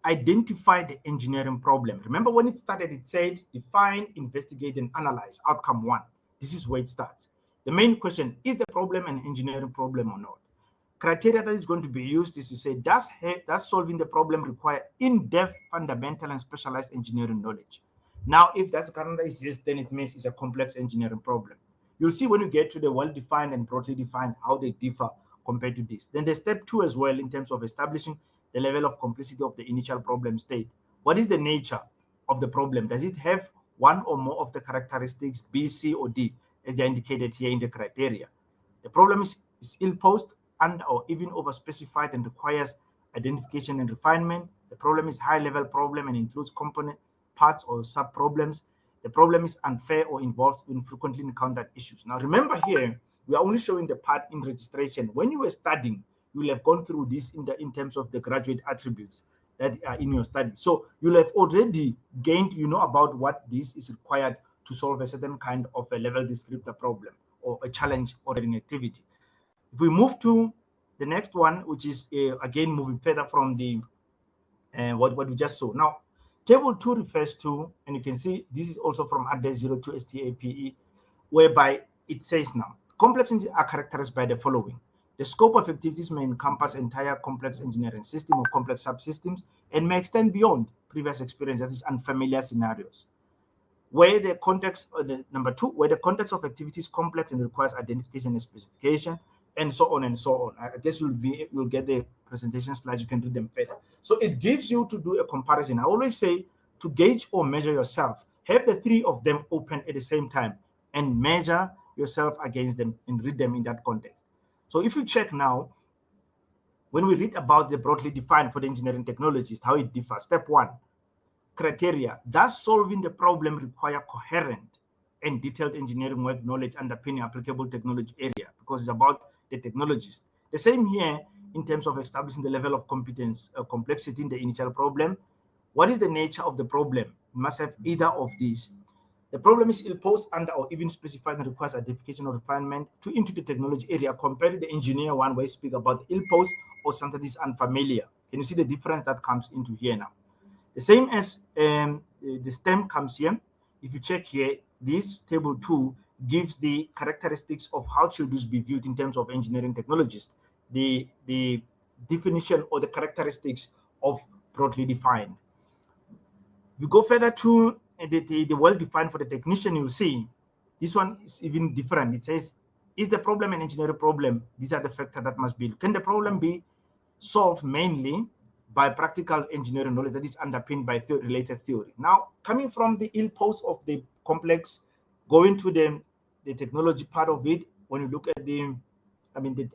identify the engineering problem. Remember when it started, it said define, investigate, and analyze. Outcome 1. This is where it starts. The main question, is the problem an engineering problem or not? Criteria that is going to be used is to say, does solving the problem require in-depth, fundamental, and specialized engineering knowledge? Now, if that's currently is yes, then it means it's a complex engineering problem. You'll see when you get to the well-defined and broadly defined how they differ compared to this. Then there's step 2 as well in terms of establishing the level of complexity of the initial problem state. What is the nature of the problem? Does it have one or more of the characteristics B, C, or D, as they indicated here in the criteria? The problem is ill-posed, under, or even over-specified and requires identification and refinement. The problem is high-level problem and includes component parts or sub-problems. The problem is unfair or involved in frequently encountered issues. Now, remember here, we are only showing the part in registration. When you were studying, you will have gone through this in terms of the graduate attributes that are in your study. So you'll have already gained, about what this is required to solve a certain kind of a level descriptor problem or a challenge or an activity. If we move to the next one, which is again moving further from the what we just saw. Now, table 2 refers to, and you can see this is also from R-02 STAPE, whereby it says now, complexities are characterized by the following. The scope of activities may encompass entire complex engineering system or complex subsystems and may extend beyond previous experience, that is unfamiliar scenarios. Where the context, number 2, where the context of activity is complex and requires identification and specification, and so on and so on. I guess you'll get the presentation slides, you can do them further. So it gives you to do a comparison. I always say to gauge or measure yourself, have the 3 of them open at the same time and measure yourself against them and read them in that context. So if you check now, when we read about the broadly defined for the engineering technologies, how it differs. Step 1, criteria. Does solving the problem require coherent and detailed engineering work knowledge underpinning applicable technology area? Because it's about the technologies. The same here in terms of establishing the level of competence, complexity in the initial problem. What is the nature of the problem? It must have either of these. The problem is ill-posed, under, or even specified and requires identification or refinement into the technology area compared to the engineer one where you speak about ill-posed or something that is unfamiliar. Can you see the difference that comes into here now? The same as the STEM comes here. If you check here, this table 2 gives the characteristics of how should this be viewed in terms of engineering technologies, the definition or the characteristics of broadly defined. We go further to the well-defined for the technician. You'll see this one is even different. It says, is the problem an engineering problem? These are the factors that must be. Can the problem be solved mainly by practical engineering knowledge that is underpinned by related theory? Now, coming from the ill-posed of the complex, going to the technology part of it, when you look at the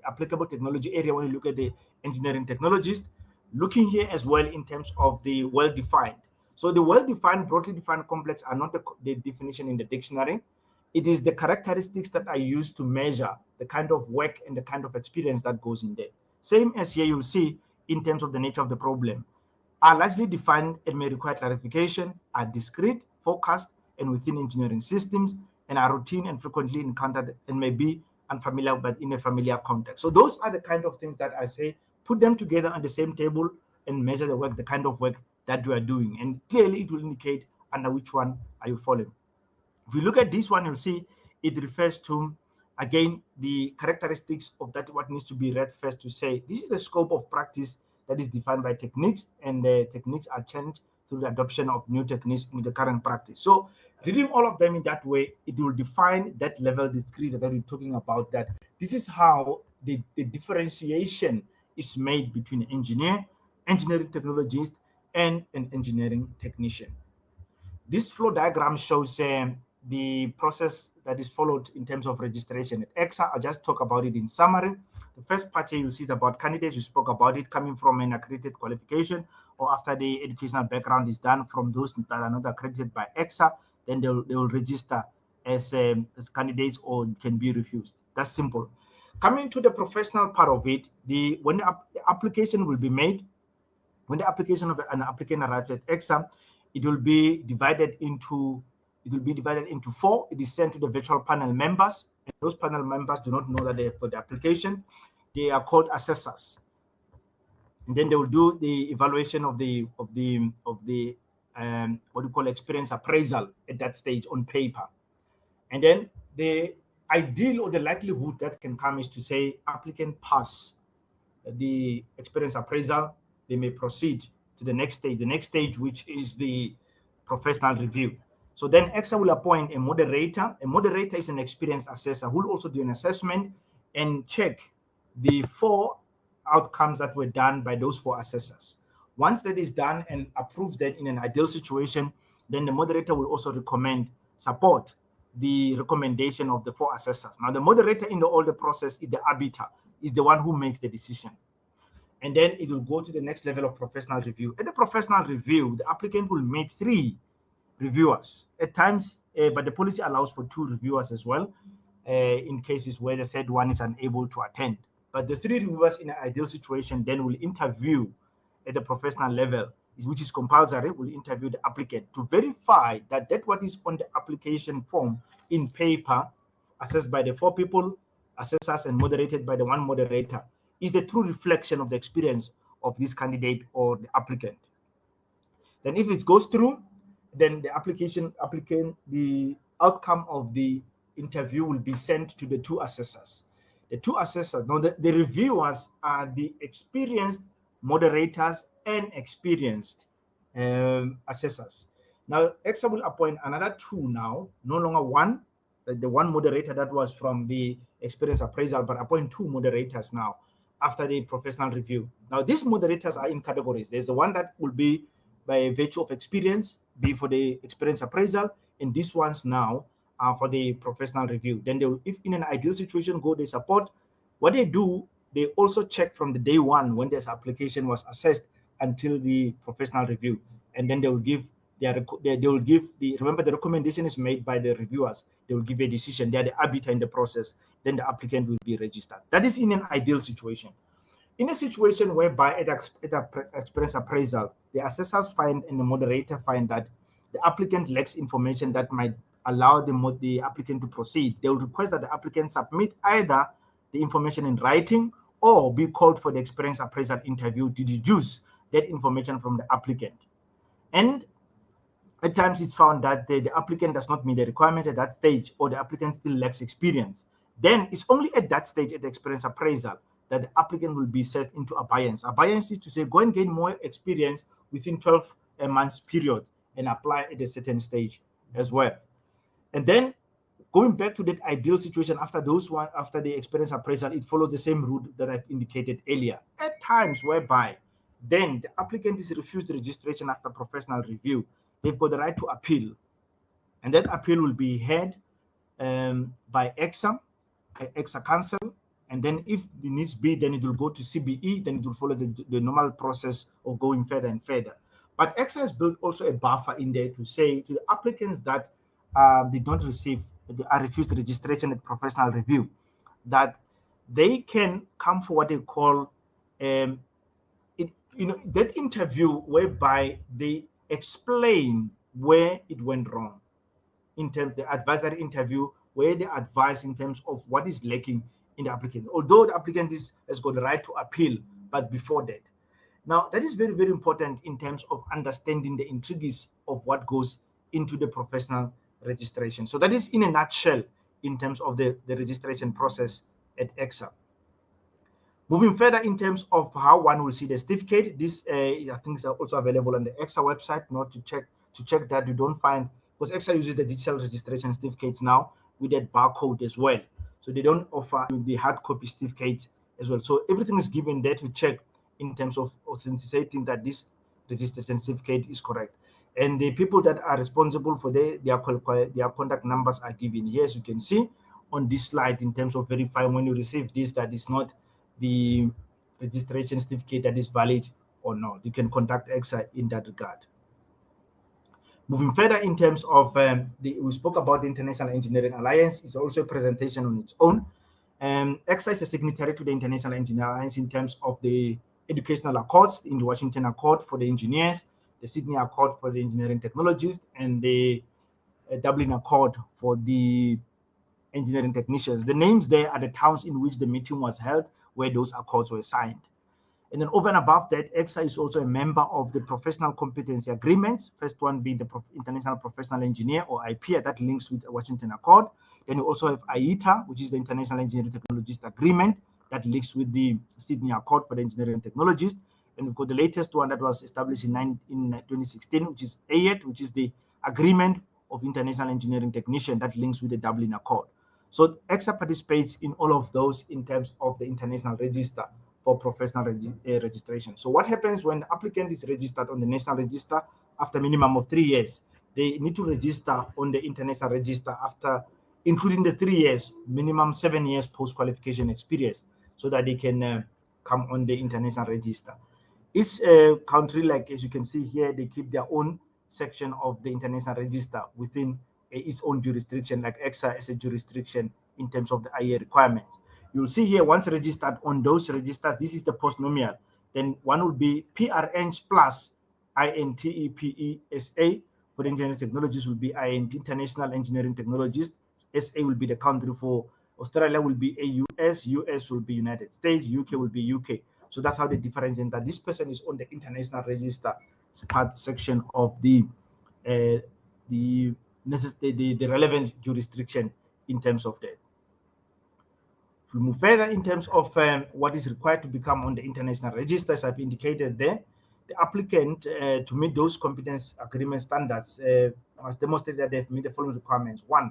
applicable technology area, when you look at the engineering technologist, looking here as well in terms of the well-defined. So the well-defined, broadly defined complex are not the definition in the dictionary. It is the characteristics that are used to measure the kind of work and the kind of experience that goes in there. Same as here, you'll see in terms of the nature of the problem, are largely defined and may require clarification, are discrete, focused, and within engineering systems, and are routine and frequently encountered and may be unfamiliar but in a familiar context. So those are the kind of things that I say, put them together on the same table and measure the work, the kind of work that you are doing. And clearly it will indicate under which one are you falling. If you look at this one, you'll see it refers to, again, the characteristics of that, what needs to be read first to say, this is the scope of practice that is defined by techniques, and the techniques are changed through the adoption of new techniques in the current practice. So reading all of them in that way, it will define that level discrete that we're talking about, that this is how the differentiation is made between engineering technologist, and an engineering technician. This flow diagram shows the process that is followed in terms of registration at EXA. I'll just talk about it in summary. The first part here you see is about candidates. We spoke about it coming from an accredited qualification or after the educational background is done from those that are not accredited by EXA, then they will register as candidates or can be refused. That's simple. Coming to the professional part of it, when the application will be made, when the application of an applicant arrives at EXA, it will be divided into 4. It is sent to the virtual panel members, and those panel members do not know that they have got the application. They are called assessors, and then they will do the evaluation of the what you call experience appraisal at that stage on paper, and then the ideal or the likelihood that can come is to say applicant pass the experience appraisal, they may proceed to the next stage, which is the professional review. So then EXA will appoint a moderator. A moderator is an experienced assessor who will also do an assessment and check the 4 outcomes that were done by those 4 assessors. Once that is done and approves that in an ideal situation, then the moderator will also support the recommendation of the 4 assessors. Now, the moderator in all the process is the arbiter, is the one who makes the decision. And then it will go to the next level of professional review. At the professional review, the applicant will meet 3 reviewers at times, but the policy allows for 2 reviewers as well, in cases where the third one is unable to attend. But the 3 reviewers in an ideal situation then will interview at the professional level, which is compulsory, will interview the applicant to verify that what is on the application form in paper, assessed by the 4 people, assessors, and moderated by the 1 moderator, is the true reflection of the experience of this candidate or the applicant. Then if it goes through, then the the outcome of the interview will be sent to the 2 assessors. The 2 assessors, now the reviewers are the experienced moderators and experienced assessors. Now, EXA will appoint another 2 now, no longer 1, the 1 moderator that was from the experience appraisal, but appoint 2 moderators now after the professional review. Now, these moderators are in categories. There's the one that will be by virtue of experience, be for the experience appraisal, and these ones now are for the professional review. Then they will, if in an ideal situation, they support. What they do, they also check from the day 1 when this application was assessed until the professional review, and then they will give remember the recommendation is made by the reviewers. They will give a decision. They are the arbiter in the process. Then the applicant will be registered. That is in an ideal situation. In a situation whereby at experience appraisal, the assessors find and the moderator find that the applicant lacks information that might allow the applicant to proceed, they will request that the applicant submit either the information in writing or be called for the experience appraisal interview to deduce that information from the applicant. And at times it's found that the applicant does not meet the requirements at that stage, or the applicant still lacks experience. Then it's only at that stage, at the experience appraisal, that the applicant will be set into abeyance. Abeyance is to say, go and gain more experience within 12 months period and apply at a certain stage as well. And then going back to that ideal situation, after the experience appraisal, it follows the same route that I've indicated earlier. At times whereby then the applicant is refused registration after professional review, they've got the right to appeal. And that appeal will be heard by EXA Council. And then if it needs be, then it will go to CBE, then it will follow the normal process of going further and further. But EXA has built also a buffer in there to say to the applicants that did not receive, are refused registration at professional review, that they can come for what they call that interview whereby they explain where it went wrong, in terms of the advisory interview, where they advise in terms of what is lacking in the applicant, although the applicant has got the right to appeal, but before that. Now, that is very, very important in terms of understanding the intricacies of what goes into the professional registration. So that is in a nutshell in terms of the registration process at EXA. Moving further in terms of how one will see the certificate, this I think is also available on the EXA website. Not to check that you don't find, because EXA uses the digital registration certificates now with that barcode as well. So they don't offer the hard copy certificates as well. So everything is given there to check in terms of authenticating that this registration certificate is correct. And the people that are responsible for their contact numbers are given here, as you can see on this slide, in terms of verifying when you receive this, that is not the registration certificate that is valid or not. You can contact EXA in that regard. Moving further, in terms of we spoke about the International Engineering Alliance. It's also a presentation on its own. EXA is a signatory to the International Engineering Alliance in terms of the educational accords, in the Washington Accord for the engineers, the Sydney Accord for the engineering technologists, and the Dublin Accord for the engineering technicians. The names there are the towns in which the meeting was held, where those accords were signed. And then over and above that, EXA is also a member of the professional competency agreements. First one being the International Professional Engineer, or IPEA, that links with the Washington Accord. Then you also have IETA, which is the International Engineering Technologist Agreement, that links with the Sydney Accord for the engineering technologists. And we've got the latest one that was established in 2016, which is AET, which is the Agreement of International Engineering Technician, that links with the Dublin Accord. So EXA participates in all of those in terms of the International Register for professional registration. So what happens when the applicant is registered on the National Register after a minimum of 3 years? They need to register on the International Register after, including the 3 years, minimum 7 years post-qualification experience, so that they can come on the International Register. Each country, like as you can see here, they keep their own section of the International Register within its own jurisdiction, like EXA as a jurisdiction in terms of the IEA requirements. You'll see here, once registered on those registers, this is the postnomial. Then one will be PRN plus INTEPESA. For the engineering technologies will be INT, International Engineering Technologies. SA will be the country. For Australia will be AUS, US will be United States, UK will be UK. So that's how they differentiate that this person is on the International Register. It's part section of the relevant jurisdiction in terms of that. If we move further in terms of what is required to become on the International Register, as I've indicated there, the applicant to meet those competence agreement standards must demonstrate that they've met the following requirements. One,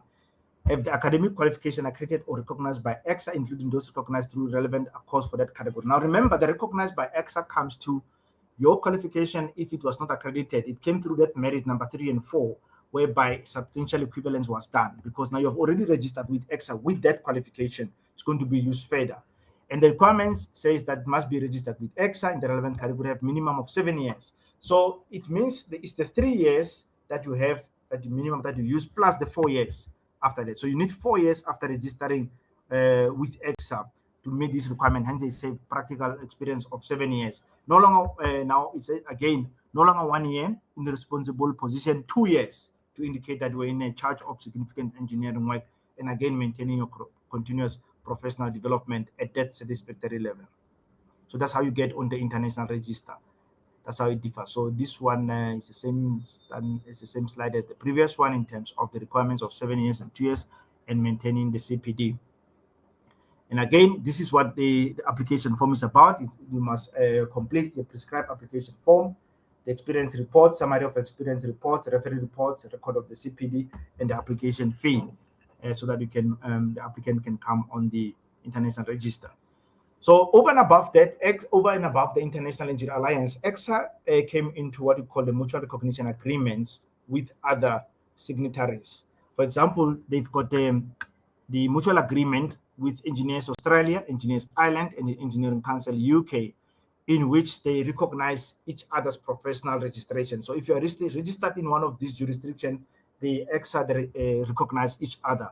have the academic qualification accredited or recognized by EXA, including those recognized through relevant accords for that category. Now remember, the recognized by EXA comes to your qualification. If it was not accredited, it came through that merit number 3 and 4, whereby substantial equivalence was done, because now you have already registered with EXA with that qualification. It's going to be used further. And the requirements says that it must be registered with EXA in the relevant category, have minimum of 7 years. So it means it's the 3 years that you have at the minimum that you use, plus the 4 years after that. So you need 4 years after registering with EXA to meet this requirement. Hence, they say practical experience of 7 years. No longer, now it's again, no longer 1 year in the responsible position, 2 years to indicate that we're in a charge of significant engineering work, and again, maintaining your continuous professional development at that satisfactory level. So that's how you get on the International Register. That's how it differs. So this one is the same slide as the previous one in terms of the requirements of 7 years and 2 years, and maintaining the CPD. And again, this is what the application form is about. You must complete the prescribed application form, the experience report, summary of experience reports, referee reports, record of the CPD, and the application fee, so that you can the applicant can come on the International Register. So over and above that, over and above the International Engineering Alliance, EXA came into what we call the mutual recognition agreements with other signatories. For example, they've got the mutual agreement with Engineers Australia, Engineers Ireland, and the Engineering Council UK, in which they recognize each other's professional registration. So if you are registered in one of these jurisdictions, the EXA recognize each other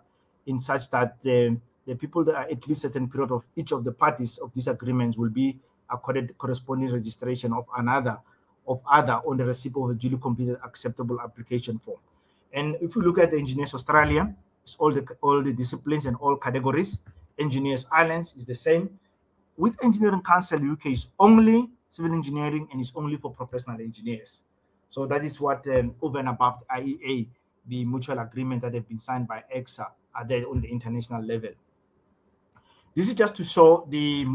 in such that the people that are at least a certain period of each of the parties of these agreements will be accorded corresponding registration of other on the receipt of a duly completed acceptable application form. And if you look at the Engineers Australia, it's all the disciplines and all categories. Engineers Ireland is the same. With Engineering Council UK is only civil engineering, and it's only for professional engineers. So that is what over and above the IEA, the mutual agreement that have been signed by EXA, are there on the international level. This is just to show the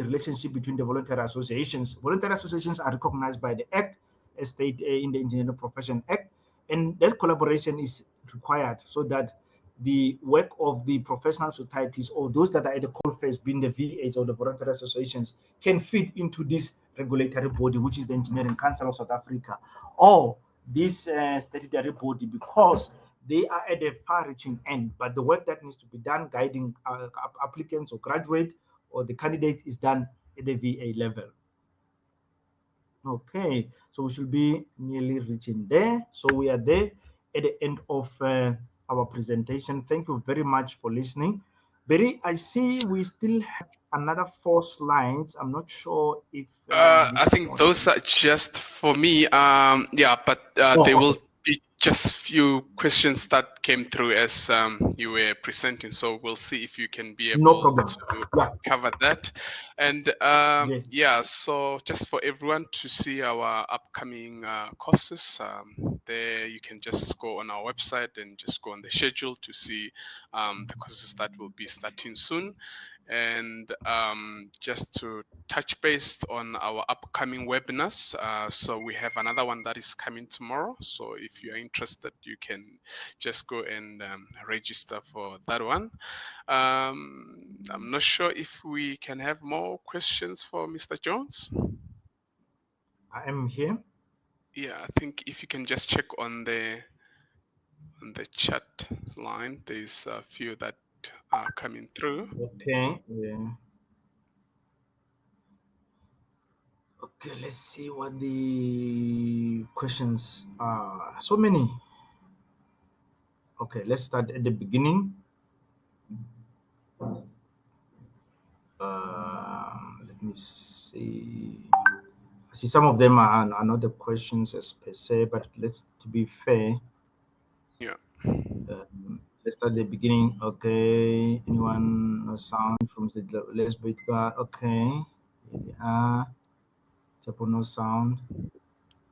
relationship between the voluntary associations. Voluntary associations are recognized by the Act, as stated in the Engineering Profession Act, and that collaboration is required so that the work of the professional societies, or those that are at the coalface, being the VAs or the voluntary associations, can fit into this regulatory body, which is the Engineering Council of South Africa, or this statutory body, because they are at a far-reaching end, but the work that needs to be done guiding applicants or graduate or the candidate is done at the VA level. Okay, so we should be nearly reaching there. So we are there at the end of our presentation. Thank you very much for listening. Berry, I see we still have another 4 slides. I'm not sure if I think those are just for me. Yeah, but they will be just few questions that came through as you were presenting. So we'll see if you can be no able problem. to cover that. And Yes. yeah, so just for everyone to see our upcoming courses, there you can just go on our website and just go on the schedule to see the courses that will be starting soon. And just to touch base on our upcoming webinars. So we have another one that is coming tomorrow. So if you're interested, you can just go and register for that one. I'm not sure if we can have more questions for Mr. Jones. I am here. Yeah, I think if you can just check on the chat line, there's a few that are coming through. Okay. Yeah. Okay, let's see what the questions are. So many. Okay, let's start at the beginning. Let me see. I see some of them are not the questions as per se, but let's to be fair. Yeah. Let's start at the beginning. Okay. Anyone? No sound from the Lesbica. Okay. Here they are. No sound.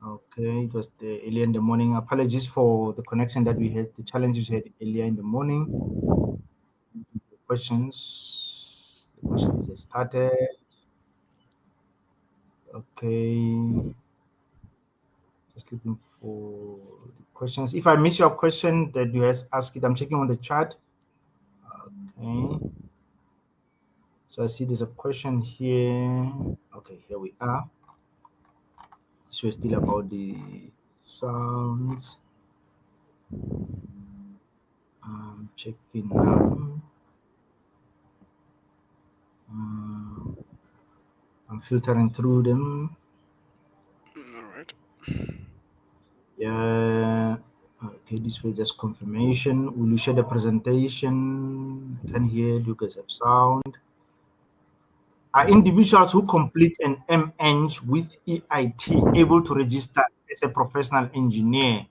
Okay, it was earlier in the morning. Apologies for the connection that we had, the challenges we had earlier in the morning. The questions just started. Okay, just looking for the questions. If I miss your question that you have asked it, I'm checking on the chat. Okay, so I see there's a question here. Okay, here we are. This was still about the sounds. I'm checking now. I'm filtering through them. All right. Yeah. Okay, this was just confirmation. Will you share the presentation? I can hear. Do you guys have sound? Are individuals who complete an MEng with EIT able to register as a professional engineer?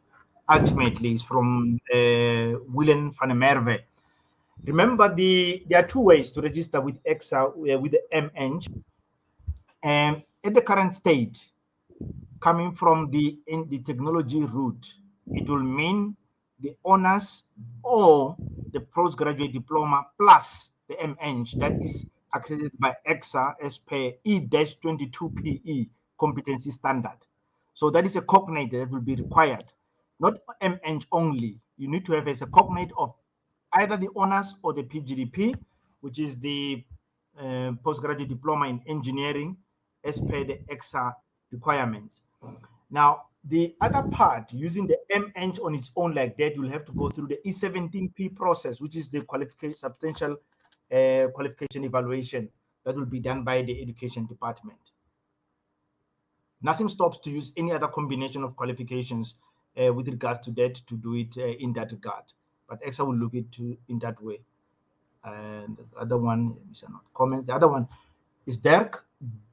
Ultimately, it's from Willem van der Merwe. Remember, there are 2 ways to register with EXA with the MEng. At the current state, coming from the technology route, it will mean the honors or the postgraduate diploma plus the MEng that is accredited by EXA as per E-22PE competency standard. So that is a cognate that will be required, not MEng only. You need to have as a cognate of either the honors or the PGDP, which is the postgraduate diploma in engineering as per the EXA requirements. Now, the other part, using the MEng on its own like that, you'll have to go through the E17P process, which is the substantial qualification evaluation that will be done by the education department. Nothing stops to use any other combination of qualifications with regards to that to do it in that regard. But EXA will look into in that way. And the other one, these are not comments. The other one is Dirk.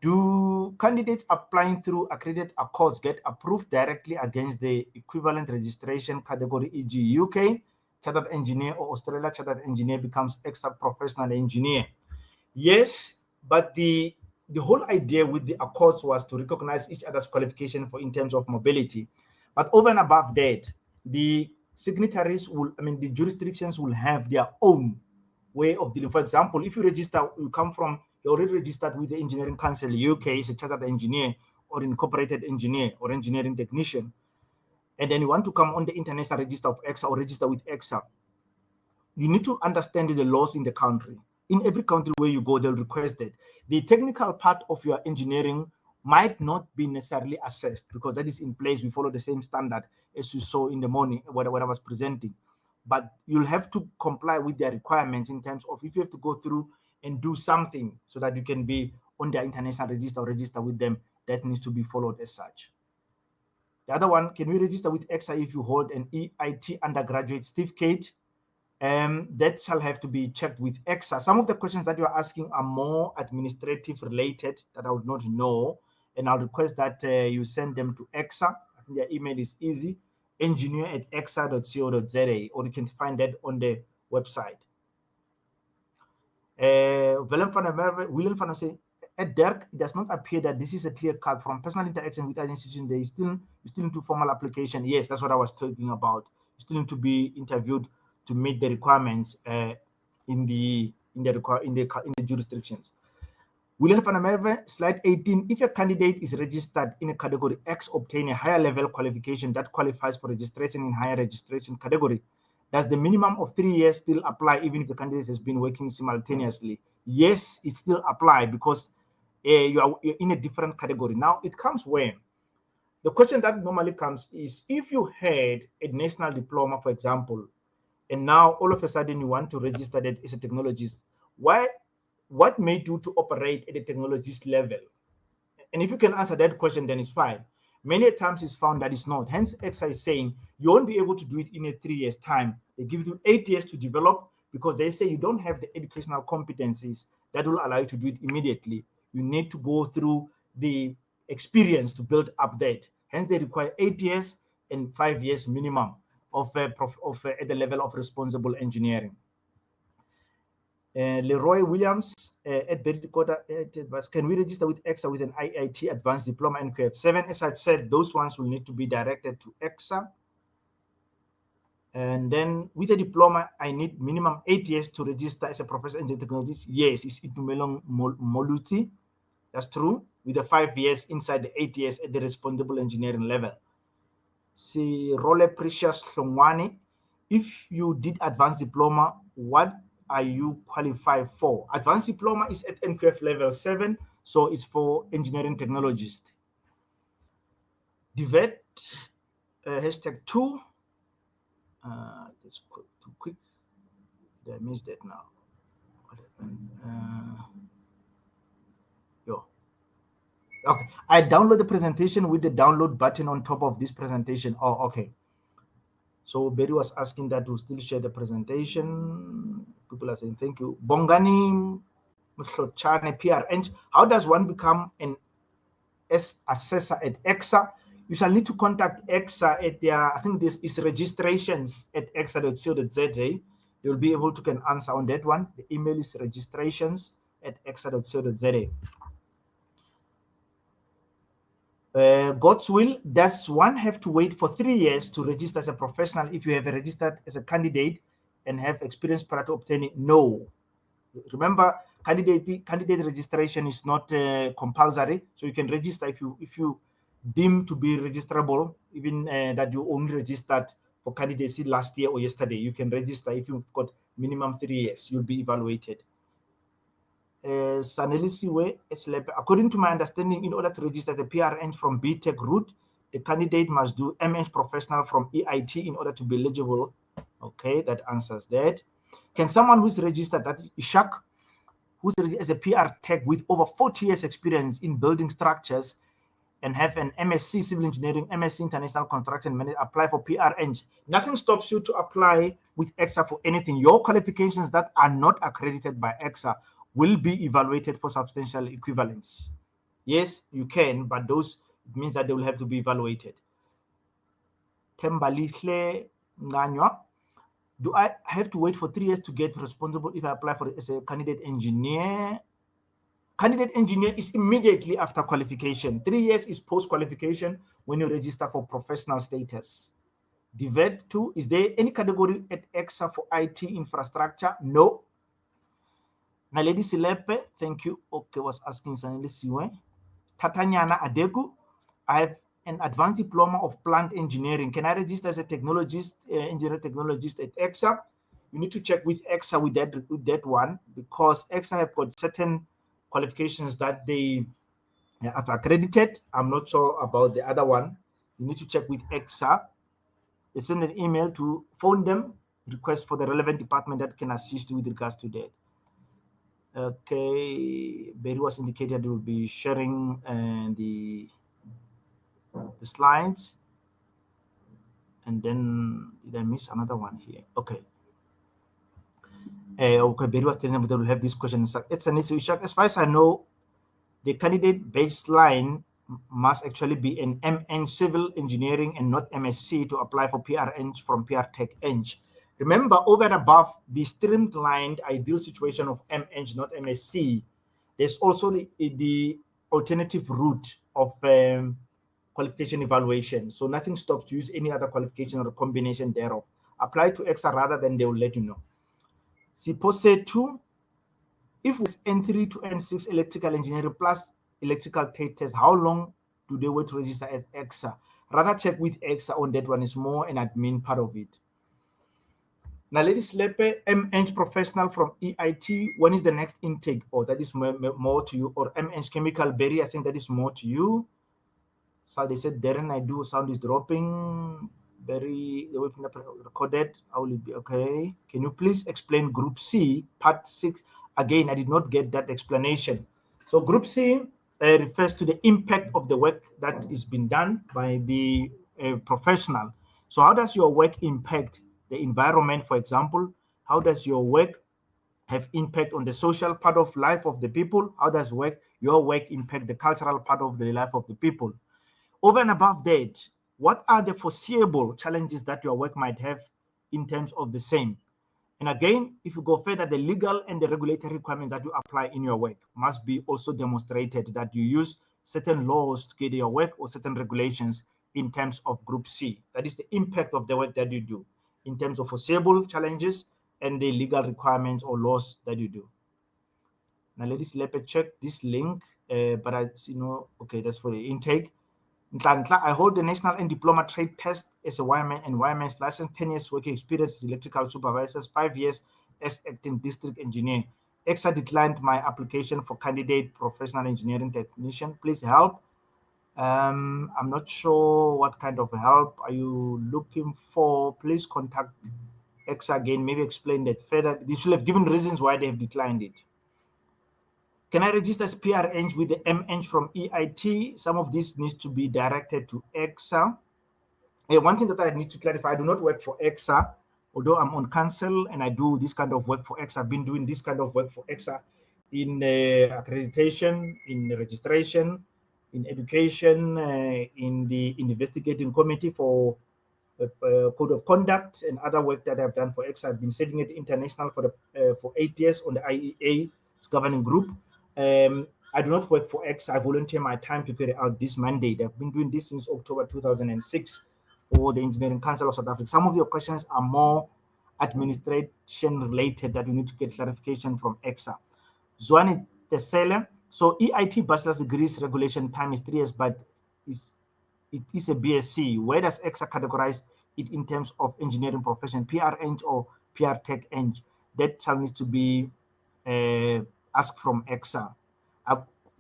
Do candidates applying through accredited accords get approved directly against the equivalent registration category, e.g. UK chartered engineer or Australia chartered engineer becomes EXA professional engineer? Yes, but the whole idea with the accords was to recognize each other's qualification in terms of mobility. But over and above that, the signatories the jurisdictions will have their own way of dealing. For example, if you register, you're already registered with the Engineering Council UK as a chartered engineer or incorporated engineer or engineering technician, and then you want to come on the international register of EXA or register with EXA, you need to understand the laws in the country. In every country where you go, they'll request that the technical part of your engineering might not be necessarily assessed because that is in place. We follow the same standard as you saw in the morning when I was presenting. But you'll have to comply with their requirements in terms of if you have to go through and do something so that you can be on their international register or register with them, that needs to be followed as such. The other one, can we register with EXA if you hold an EIT undergraduate certificate? That shall have to be checked with EXA. Some of the questions that you are asking are more administrative related that I would not know, and I'll request that you send them to EXA. I think their email is easy, engineer@exa.co.za, or you can find that on the website. Willem van der say, at Dirk, it does not appear that this is a clear cut from personal interaction with an institution. There is still need to formal application. Yes, that's what I was talking about. You still need to be interviewed to meet the requirements in the jurisdictions. William van der Merwe, slide 18. If a candidate is registered in a category X, obtain a higher level qualification that qualifies for registration in higher registration category, does the minimum of 3 years still apply even if the candidate has been working simultaneously? Yes, it still applies because you're in a different category. Now, it comes when? The question that normally comes is if you had a national diploma, for example, and now all of a sudden you want to register that as a technologist, what made you to operate at a technologist level? And if you can answer that question, then it's fine. Many times it's found that it's not. Hence, EXA is saying you won't be able to do it in a 3 years time. They give you 8 years to develop because they say you don't have the educational competencies that will allow you to do it immediately. You need to go through the experience to build up that. Hence, they require 8 years and 5 years minimum of at the level of responsible engineering. Leroy Williams at Berikota, can we register with EXA with an IIT Advanced Diploma NQF7? As I've said, those ones will need to be directed to EXA. And then with a diploma, I need minimum 8 years to register as a professor in technologies. Yes, it's Itumelong Moluti. That's true. With the 5 years inside the 8 years at the responsible engineering level. See, Role Precious Hlongwane, if you did advanced diploma, what are you qualified for? Advanced diploma is at NQF level 7, so it's for engineering technologist. DVET, #2. That's too quick. Did I miss that now? What happened? Okay, I download the presentation with the download button on top of this presentation. Oh, okay. So Berry was asking that to still share the presentation. People are saying thank you. Bongani Mhlochane PRN. How does one become an assessor at EXA? You shall need to contact EXA at their, I think this is registrations at exa.co.za. They will be able to can answer on that one. The email is registrations@exa.co.za. God's will, does one have to wait for 3 years to register as a professional if you have registered as a candidate and have experience prior to obtaining? No. Remember, candidate registration is not compulsory, so you can register if you deem to be registrable, even that you only registered for candidacy last year or yesterday. You can register if you've got minimum 3 years. You'll be evaluated. According to my understanding, in order to register the PRN from BTech route, the candidate must do MS Professional from EIT in order to be eligible. Okay, that answers that. Can someone who's registered, that is Ishak, who's registered as a PR Tech with over 40 years experience in building structures and have an MSc Civil Engineering, MSc International Construction Management, apply for PRN? Nothing stops you to apply with EXA for anything. Your qualifications that are not accredited by EXA will be evaluated for substantial equivalence. Yes, you can, but those, it means that they will have to be evaluated. Tembalihle Nganywa, do I have to wait for 3 years to get responsible if I apply for as a candidate engineer? Candidate engineer is immediately after qualification. 3 years is post-qualification when you register for professional status. DVET 2, is there any category at EXA for IT infrastructure? No. Naledi Silepe, thank you. Okay, was asking Saneli Siwe. Tatanyana Adegu, I have an advanced diploma of plant engineering. Can I register as a technologist, engineer technologist at EXA? You need to check with EXA with that one, because EXA have got certain qualifications that they After accredited, I'm not sure about the other one. You need to check with EXA. They send an email to phone them, request for the relevant department that can assist you with regards to that. Okay, Barry was indicated they will be sharing the slides. And then did I miss another one here? Okay. Okay, Barry was telling them they will have this question. It's an issue. As far as I know, the candidate baseline must actually be an MN Civil Engineering and not MSc to apply for PRN from PR Tech Eng. Remember, over and above the streamlined ideal situation of MN, not MSc, there's also the alternative route of qualification evaluation. So nothing stops you use any other qualification or combination thereof. Apply to EXA rather than they will let you know. Suppose 2, if it's N3 to N6 electrical engineering plus electrical trade test, how long do they wait to register as EXA? Rather check with EXA on that one. Is more an admin part of it. Now, ladies, Lepe, MN professional from EIT, when is the next intake? Or that is more to you. Or MN chemical berry, I think that is more to you. So they said, Darren, I do sound is dropping. Very recorded. I will be okay. Can you please explain Group C, Part 6? Again, I did not get that explanation. So Group C refers to the impact of the work that is being done by the professional. So how does your work impact the environment, for example? How does your work have impact on the social part of life of the people? How does your work impact the cultural part of the life of the people? Over and above that, what are the foreseeable challenges that your work might have in terms of the same? And again, if you go further, the legal and the regulatory requirements that you apply in your work must be also demonstrated that you use certain laws to get your work or certain regulations in terms of Group C. That is the impact of the work that you do in terms of foreseeable challenges and the legal requirements or laws that you do. Now, ladies, let me check this link, but okay, that's for the intake. I hold the national and diploma trade test as a wireman and wireman's license, 10 years working experience as electrical supervisors, 5 years as acting district engineer. EXA declined my application for candidate professional engineering technician. Please help. I'm not sure what kind of help are you looking for. Please contact EXA again, maybe explain that further. They should have given reasons why they have declined it. Can I register as PRN with the MN from EIT? Some of this needs to be directed to EXA. One thing that I need to clarify, I do not work for EXA, although I'm on council and I do this kind of work for EXA. I've been doing this kind of work for EXA in accreditation, in registration, in education, in the investigating committee for code of conduct and other work that I've done for EXA. I've been serving at international for 8 years on the IEA's governing group. I do not work for EXA. I volunteer my time to carry out this mandate. I've been doing this since October 2006 for the Engineering Council of South Africa. Some of your questions are more administration related that you need to get clarification from EXA. Zwane Tesele. So EIT bachelor's degrees regulation time is 3 years, but it is a BSc. Where does EXA categorize it in terms of engineering profession, PR Eng or PR Tech Eng? That shall need to be asked from EXA.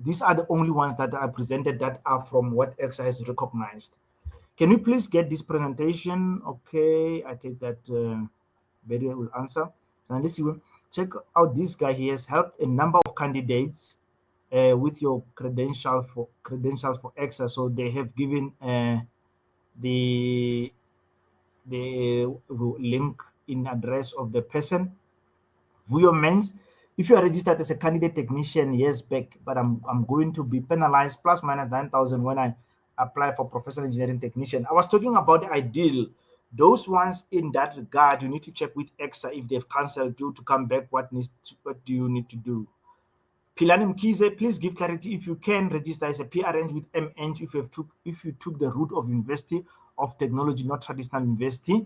These are the only ones that are presented that are from what EXA has recognized. Can we please get this presentation? Okay, I take that video will answer. So let's see. Check out this guy. He has helped a number of candidates with your credentials for EXA. So they have given the link in address of the person. Vuyo Mens, if you are registered as a candidate technician years back, but I'm going to be penalized plus minus 9,000 when I apply for professional engineering technician. I was talking about the ideal. Those ones in that regard, you need to check with EXA if they've cancelled you to come back. What do you need to do? Pilani Mkize, please give clarity if you can register as a PRN with MN if you took the route of University of Technology, not traditional university.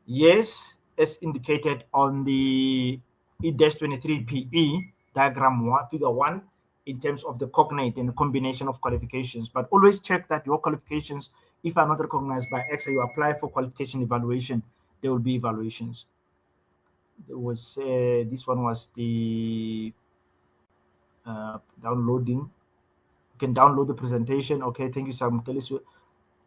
Yes, as indicated on the E-23 PE diagram figure 1 in terms of the cognate and the combination of qualifications. But always check that your qualifications, if are not recognized by EXA, you apply for qualification evaluation, there will be evaluations. There was this one was the downloading. You can download the presentation. Okay, thank you, Sam.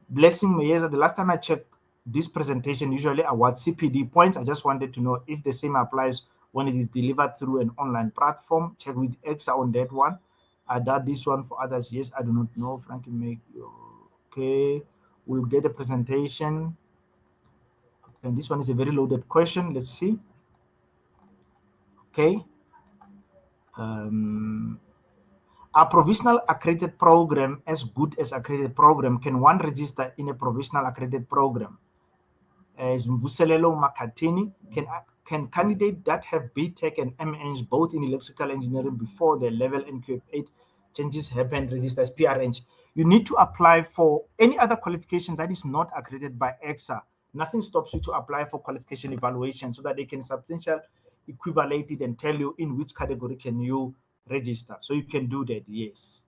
Blessing Mayeza, the last time I checked this presentation, usually award CPD points. I just wanted to know if the same applies when it is delivered through an online platform. Check with EXA on that one. I did this one for others. Yes, I do not know. Frankie, make okay. We'll get a presentation. And this one is a very loaded question. Let's see. Okay. A provisional accredited program as good as accredited program? Can one register in a provisional accredited program? As Mvuselelo Makatini, can candidates that have BTech and MEng both in electrical engineering before the level NQF8 changes happen register as PREng? You need to apply for any other qualification that is not accredited by EXA. Nothing stops you to apply for qualification evaluation so that they can substantially equivalent it and tell you in which category can you register. So you can do that, yes.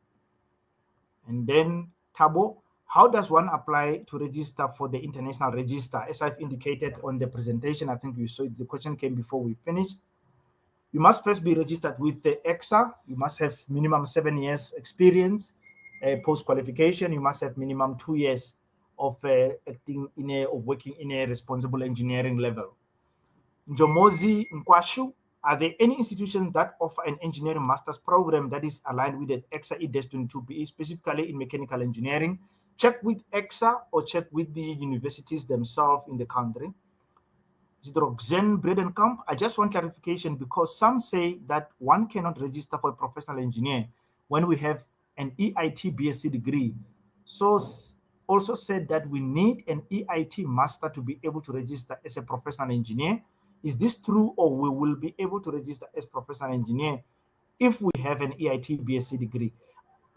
And then Tabo, how does one apply to register for the international register? As I've indicated on the presentation, I think you saw it, the question came before we finished. You must first be registered with the EXA. You must have minimum 7 years experience. Post-qualification, you must have minimum 2 years of working in a responsible engineering level. Njomozi Nkwashu, are there any institutions that offer an engineering master's program that is aligned with the EXA E-22PE, specifically in mechanical engineering? Check with EXA or check with the universities themselves in the country. Roxanne Bredenkamp, I just want clarification because some say that one cannot register for a professional engineer when we have an EIT BSc degree. So also said that we need an EIT master to be able to register as a professional engineer. Is this true, or we will be able to register as professional engineer if we have an EIT BSc degree?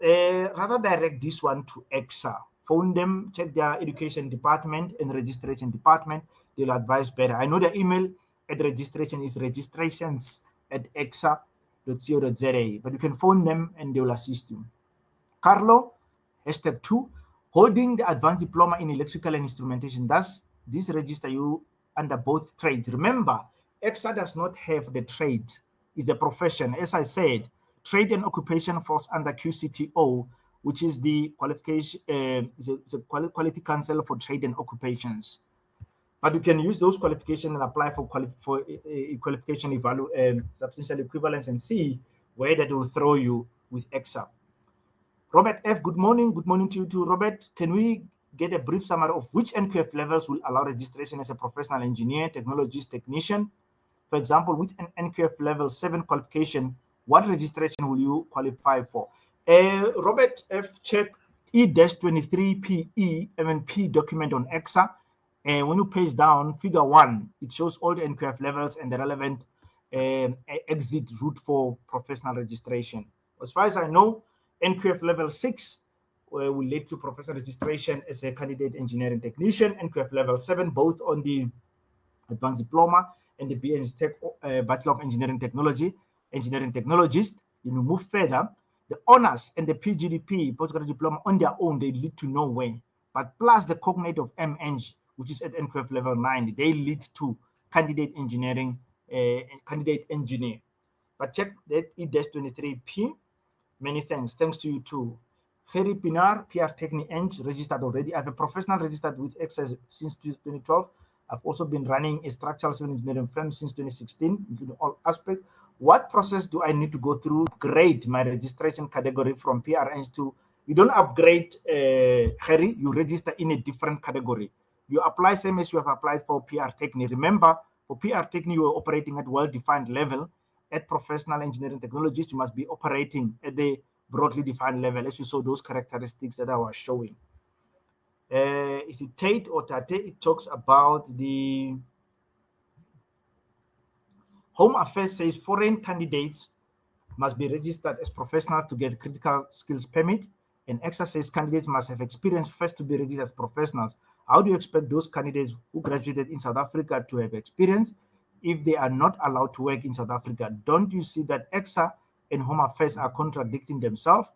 Rather direct this one to EXA. Phone them, check their education department and registration department. They'll advise better. I know the email at registration is registrations@exa.co.za, but you can phone them and they will assist you. Carlo, #2, holding the advanced diploma in electrical and instrumentation. Does this register you under both trades? Remember, EXA does not have the trade. It's a profession. As I said, trade and occupation falls under QCTO, which is the qualification, the Quality Council for Trade and Occupations. But you can use those qualifications and apply for qualification substantial equivalence and see where that will throw you with EXA. Robert F, good morning. Good morning to you too, Robert. Can we get a brief summary of which NQF levels will allow registration as a professional engineer, technologist, technician? For example, with an NQF level 7 qualification, what registration will you qualify for? Robert F, check E-23PE MNP document on EXA. And when you page down, figure 1, it shows all the NQF levels and the relevant exit route for professional registration. As far as I know, NQF level 6 will lead to professional registration as a candidate engineering technician. NQF level 7, both on the advanced diploma and the Bachelor of Engineering Technology, engineering technologist. You move further, the honors and the PGDP, postgraduate diploma, on their own, they lead to nowhere. But plus the cognate of MEng, which is at NQF level 9, they lead to candidate engineering, candidate engineer. But check that E-23P. Many thanks. Thanks to you too. Harry Pinar, PR Techni Eng, registered already. I have a professional registered with EXA since 2012. I've also been running a structural civil engineering firm since 2016, including all aspects. What process do I need to go through to upgrade my registration category from PRN to? You don't upgrade, Harry, you register in a different category. You apply same as you have applied for PR Techni. Remember, for PR Techni, you are operating at well-defined level. At professional engineering technologists, you must be operating at the broadly defined level, as you saw those characteristics that I was showing. Is it Tate or Tate? It talks about the Home Affairs says foreign candidates must be registered as professionals to get critical skills permit, and EXA says candidates must have experience first to be registered as professionals. How do you expect those candidates who graduated in South Africa to have experience if they are not allowed to work in South Africa? Don't you see that EXA and Home Affairs are contradicting themselves?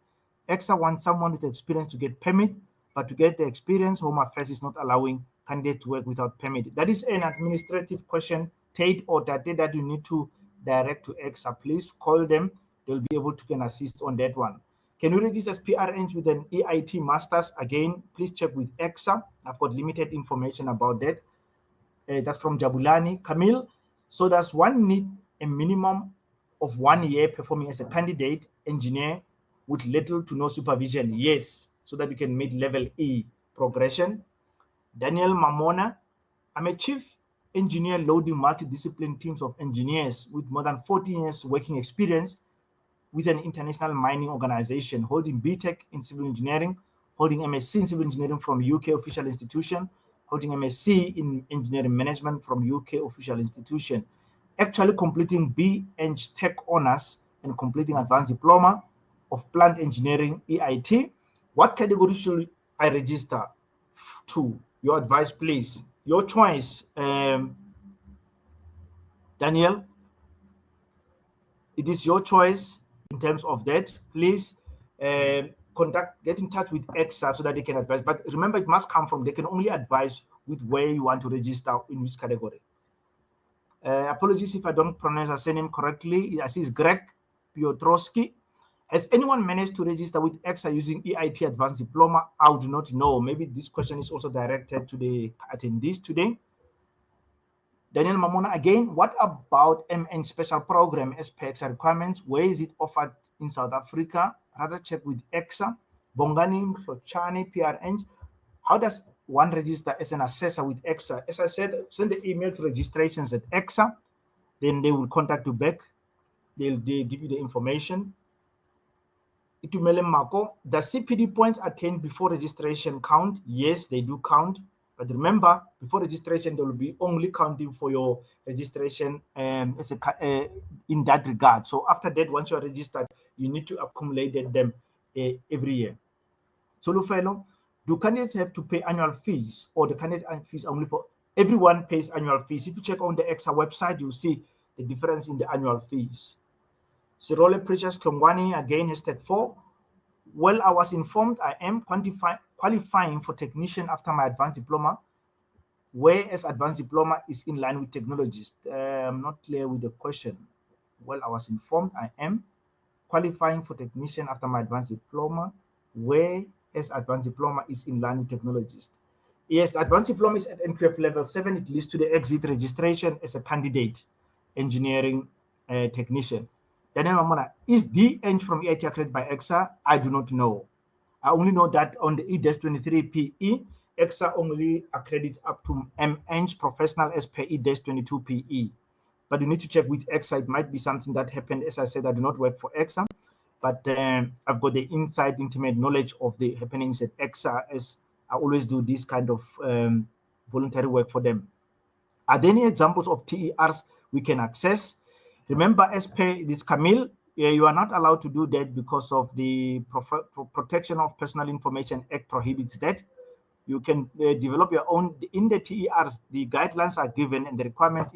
EXA wants someone with experience to get permit, but to get the experience, Home Affairs is not allowing candidates to work without permit. That is an administrative question, Tate or Tate, that you need to direct to EXA. Please call them. They'll be able to can assist on that one. Can you register as PRNs with an EIT Masters? Again, please check with EXA. I've got limited information about that. That's from Jabulani. Camille, so does one need a minimum of 1 year performing as a candidate engineer with little to no supervision? Yes, so that you can meet level E progression. Daniel Mamona, I'm a chief engineer loading multidisciplinary teams of engineers with more than 14 years working experience with an international mining organization, holding BTech in civil engineering, holding MSc in civil engineering from UK official institution, holding MSc in engineering management from UK official institution, actually completing B-Eng Tech honors and completing advanced diploma of plant engineering EIT. What category should I register to? Your advice, please. Your choice, Daniel. It is your choice in terms of that. Please get in touch with EXA so that they can advise. But remember, it must come from, they can only advise with where you want to register in which category. Apologies if I don't pronounce her surname correctly. I see it's Greg Piotrowski. Has anyone managed to register with EXA using EIT Advanced Diploma? I do not know. Maybe this question is also directed to the attendees today. Daniel Mamona again, what about MN special program as per EXA requirements? Where is it offered in South Africa? Rather check with EXA. Bongani Flochani PRN. How does one register as an assessor with EXA? As I said, send the email to registrations at EXA. Then they will contact you back. They'll give you the information. Itumele Marco, does CPD points attained before registration count? Yes, they do count. But remember, before registration, they will be only counting for your registration in that regard. So after that, once you are registered, you need to accumulate them every year. So, Lufelo, do candidates have to pay annual fees, or the candidate fees only for everyone pays annual fees? If you check on the EXA website, you'll see the difference in the annual fees. Sirole Precious Tongwani, again, #4. Well, I was informed I am qualifying for technician after my advanced diploma, whereas advanced diploma is in line with technologist. I'm not clear with the question. Well, I was informed I am qualifying for technician after my advanced diploma, whereas advanced diploma is in line with technologist. Yes, advanced diploma is at NQF level 7. It leads to the exit registration as a candidate engineering technician. Daniel Mamona, is D-Eng from EIT accredited by EXA? I do not know. I only know that on the E-23 PE, EXA only accredits up to M-Eng professional as per E-22 PE. But you need to check with EXA. It might be something that happened. As I said, I do not work for EXA, but I've got the inside intimate knowledge of the happenings at EXA, as I always do this kind of voluntary work for them. Are there any examples of TERs we can access? Remember, as per this Camille, you are not allowed to do that because of the Protection of Personal Information Act prohibits that. You can develop your own. In the TERs, the guidelines are given and the requirements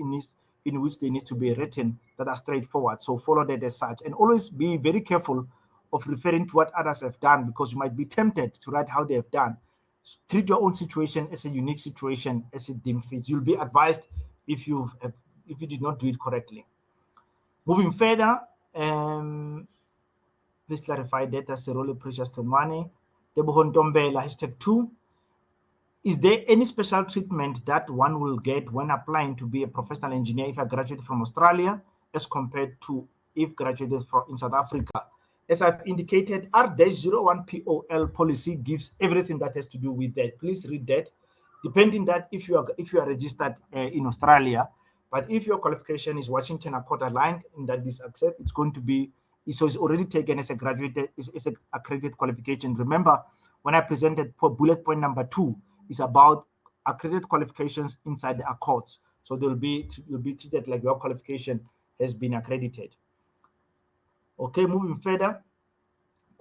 in which they need to be written that are straightforward. So follow that as such, and always be very careful of referring to what others have done, because you might be tempted to write how they have done. Treat your own situation as a unique situation as it deems fit. You'll be advised if you did not do it correctly. Moving further, please clarify that as a really precious to money. Debohon Tombela, #2. Is there any special treatment that one will get when applying to be a professional engineer if I graduated from Australia as compared to if graduated in South Africa? As I've indicated, R-01POL policy gives everything that has to do with that. Please read that. Depending that if you are registered in Australia, but if your qualification is Washington Accord aligned in that this accept, it's going to be, so it's already taken as a graduated, is an accredited qualification. Remember, when I presented for bullet point number 2, is about accredited qualifications inside the accords. So you'll be treated like your qualification has been accredited. Okay, moving further.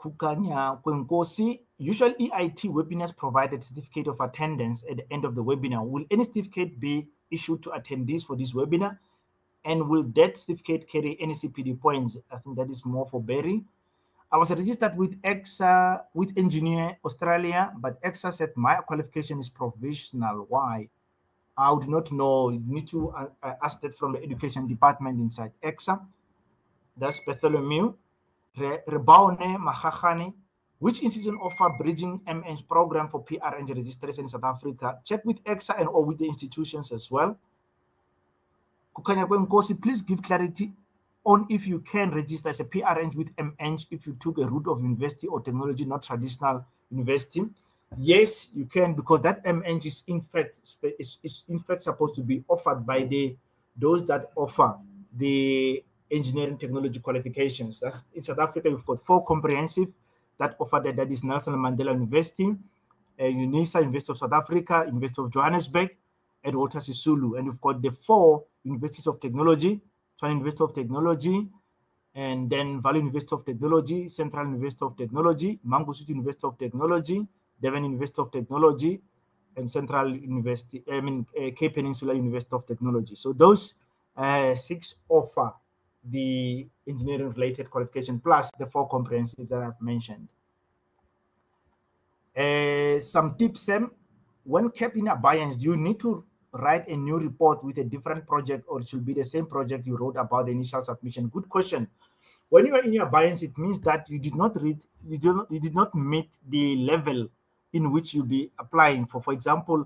Kukanya Kwenkosi, usually EIT webinars provide a certificate of attendance at the end of the webinar. Will any certificate be issued to attendees for this webinar? And will that certificate carry any CPD points? I think that is more for Barry. I was registered with EXA, with Engineer Australia, but EXA said my qualification is provisional. Why? I would not know. You need to ask that from the education department inside EXA. That's Bartholomew. Rebaune Mahachani, which institution offer bridging MN program for PRN registration in South Africa? Check with EXA and or with the institutions as well. Kukanya Nkosi, please give clarity on if you can register as a PRN with MN if you took a route of university or technology, not traditional university. Yes, you can, because that MN is in fact supposed to be offered by those that offer the engineering technology qualifications. That's in South Africa. We've got 4 comprehensive that offer that. That is Nelson Mandela University, UNISA, University of South Africa, University of Johannesburg, and Walter Sisulu. And we've got the 4 universities of technology: Tshwane University of Technology, and then Valley University of Technology, Central University of Technology, Mangosuthu University of Technology, Devon University of Technology, and Central University, Cape Peninsula University of Technology. So those 6 offer the engineering related qualification plus the 4 comprehensive that I've mentioned. Some tips, Sam. When kept in abeyance, do you need to write a new report with a different project, or it should be the same project you wrote about the initial submission? Good question. When you are in your abeyance, it means that you did not meet the level in which you'll be applying for example,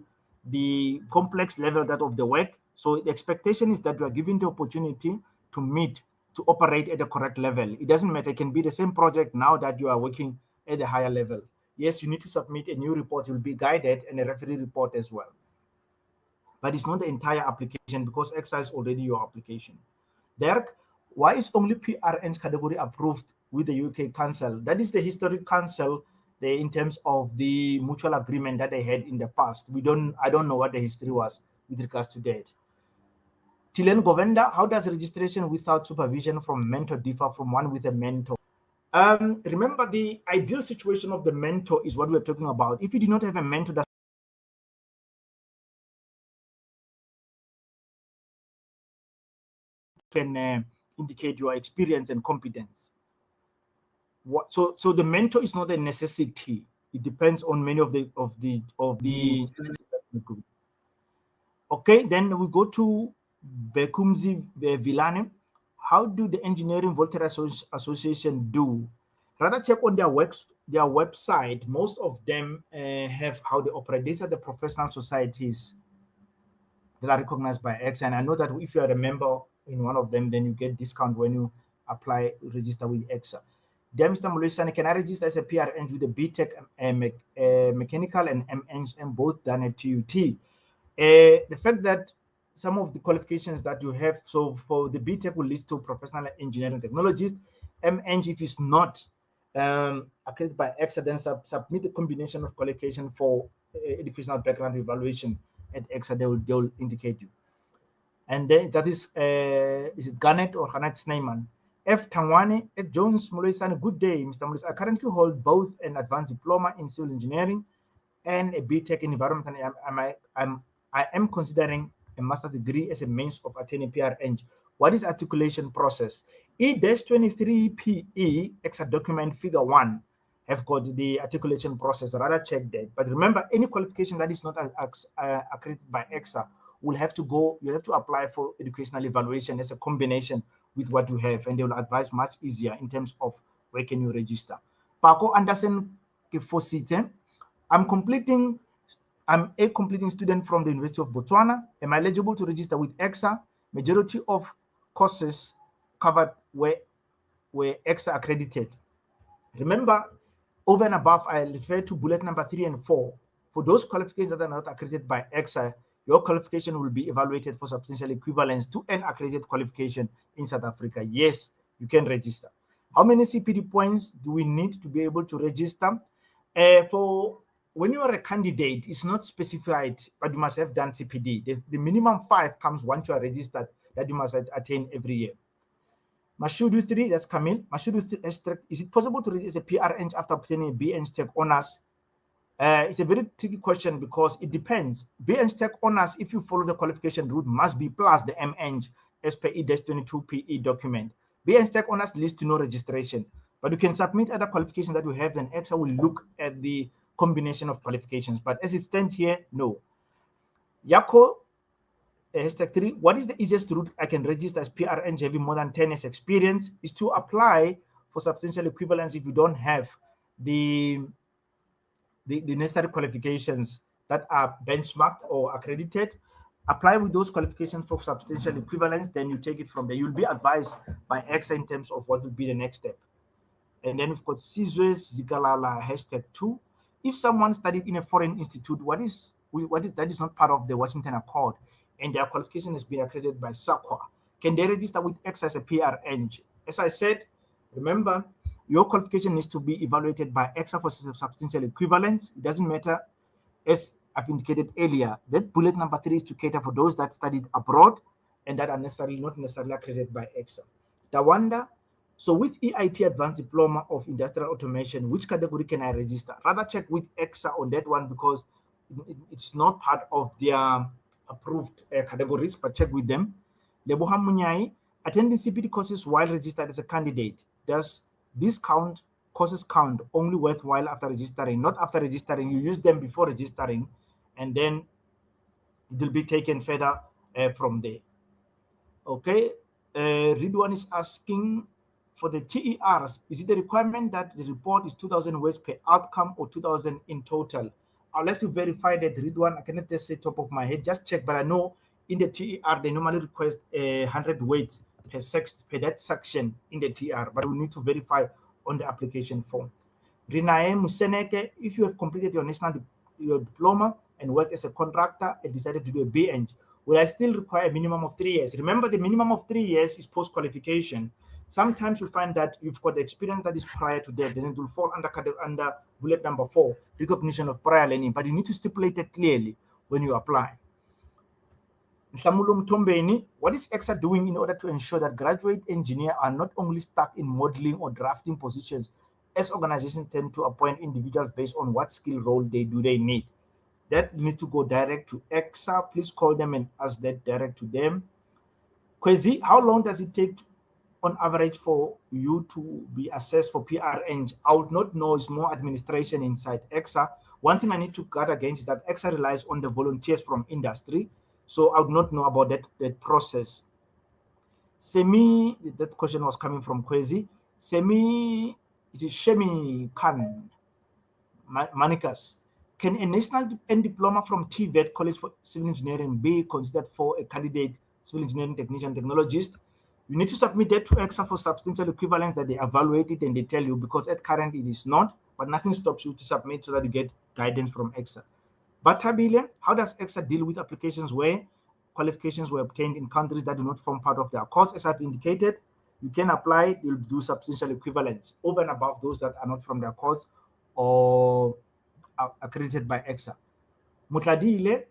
the complex level that of the work. So the expectation is that you are given the opportunity to operate at the correct level. It doesn't matter, it can be the same project now that you are working at a higher level. Yes, you need to submit a new report. You'll be guided, and a referee report as well. But it's not the entire application, because EXA is already your application. Derek, why is only PRN category approved with the UK Council? That is the historic council in terms of the mutual agreement that they had in the past. I don't know what the history was with regards to that. Tilen Govenda, how does registration without supervision from mentor differ from one with a mentor? Remember, the ideal situation of the mentor is what we're talking about. If you do not have a mentor that can indicate your experience and competence. So the mentor is not a necessity. It depends on many of the Okay, then we go to Bekumzi Vilane. How do the Engineering Volunteer Association do? Rather check on their website. Most of them have how they operate. These are the professional societies that are recognized by X. And I know that if you are a member in one of them, then you get discount when you register with EXA. Dear Mr. Mulisani, can I register as a PRN with a BTech mechanical and MN both done at TUT? The fact that some of the qualifications that you have, so for the BTech will lead to professional engineering technologist. MN, if it's not accredited by EXA, then submit a combination of qualification for educational background evaluation at EXA. They will indicate you. And then that is it Garnet or Hanet Sneyman? F. Tangwane, F. Jones Mulisani, good day, Mr. Mulis. I currently hold both an advanced diploma in civil engineering and a BTech in environment, and I am considering a master's degree as a means of attaining PRN. What is articulation process? E-23PE EXA document figure 1 have got the articulation process. Rather check that. But remember, any qualification that is not accredited by EXA will have to go. You have to apply for educational evaluation as a combination with what you have, and they will advise much easier in terms of where can you register. Paco Anderson Kifosite, I'm a completing student from the University of Botswana. Am I eligible to register with EXA? Majority of courses covered were EXA accredited. Remember, over and above, I refer to bullet number 3 and 4. For those qualifications that are not accredited by EXA, your qualification will be evaluated for substantial equivalence to an accredited qualification in South Africa. Yes, you can register. How many CPD points do we need to be able to register? For when you are a candidate, it's not specified, but you must have done CPD. The minimum 5 comes once you are registered that you must attain every year. Mashudu 3, that's Camille. Mashudu 3, is it possible to register a PRN after obtaining a BEng Tech honors? It's a very tricky question because it depends. BEng Tech honors, if you follow the qualification route, must be plus the MEng as per E-22PE document. BEng Tech honors leads to no registration, but you can submit other qualifications that you have, then EXA will look at the combination of qualifications. But as it stands here, no. Yako, hashtag 3, what is the easiest route I can register as PRN having more than 10 years experience? Is to apply for substantial equivalence if you don't have the necessary qualifications that are benchmarked or accredited. Apply with those qualifications for substantial equivalence, then you take it from there. You'll be advised by EXA in terms of what will be the next step. And then we've got Sizwe Zikalala #2. If someone studied in a foreign institute, what is that is not part of the Washington Accord, and their qualification has been accredited by SAQA, can they register with EXA as a PRN? As I said, remember, your qualification needs to be evaluated by EXA for substantial equivalence. It doesn't matter, as I've indicated earlier, that bullet number 3 is to cater for those that studied abroad and that are not necessarily accredited by EXA. Dawanda, so with EIT Advanced Diploma of Industrial Automation, which category can I register? Rather check with EXA on that one because it's not part of their approved categories, but check with them. Leboha Munyai, attending CPD courses while registered as a candidate. Does this courses count only worthwhile after registering? Not after registering, you use them before registering, and then it will be taken further from there. Okay, Ridwan is asking, for the TERs, is it a requirement that the report is 2,000 words per outcome or 2,000 in total? I'll have to verify that, Ridwan. I cannot just say top of my head, just check, but I know in the TER, they normally request 100 words per that section in the TR, but we need to verify on the application form. Rinae Museneke, if you have completed your your diploma and worked as a contractor and decided to do a BEng, will I still require a minimum of 3 years? Remember, the minimum of 3 years is post-qualification. Sometimes you find that you've got the experience that is prior to that, then it will fall under bullet number 4, recognition of prior learning, but you need to stipulate it clearly when you apply. Mhlamulu Mtombeni, what is EXA doing in order to ensure that graduate engineers are not only stuck in modeling or drafting positions, as organizations tend to appoint individuals based on what skill role they need? That needs to go direct to EXA. Please call them and ask that direct to them. Kwezi, how long does it take on average for you to be assessed for PRN? I would not know. It's more administration inside EXA. One thing I need to guard against is that EXA relies on the volunteers from industry. So I would not know about that process. Semi, that question was coming from Kwezi. Semi, it is Shemi Khan Manikas. Can a national end diploma from TVET College for Civil Engineering be considered for a candidate civil engineering technician technologist? You need to submit that to EXA for substantial equivalence that they evaluate it and they tell you, because at current it is not, but nothing stops you to submit so that you get guidance from EXA. But Tabile, how does EXA deal with applications where qualifications were obtained in countries that do not form part of their course? As I've indicated, you can apply, you'll do substantial equivalence over and above those that are not from their course or are accredited by EXA. Mutladile,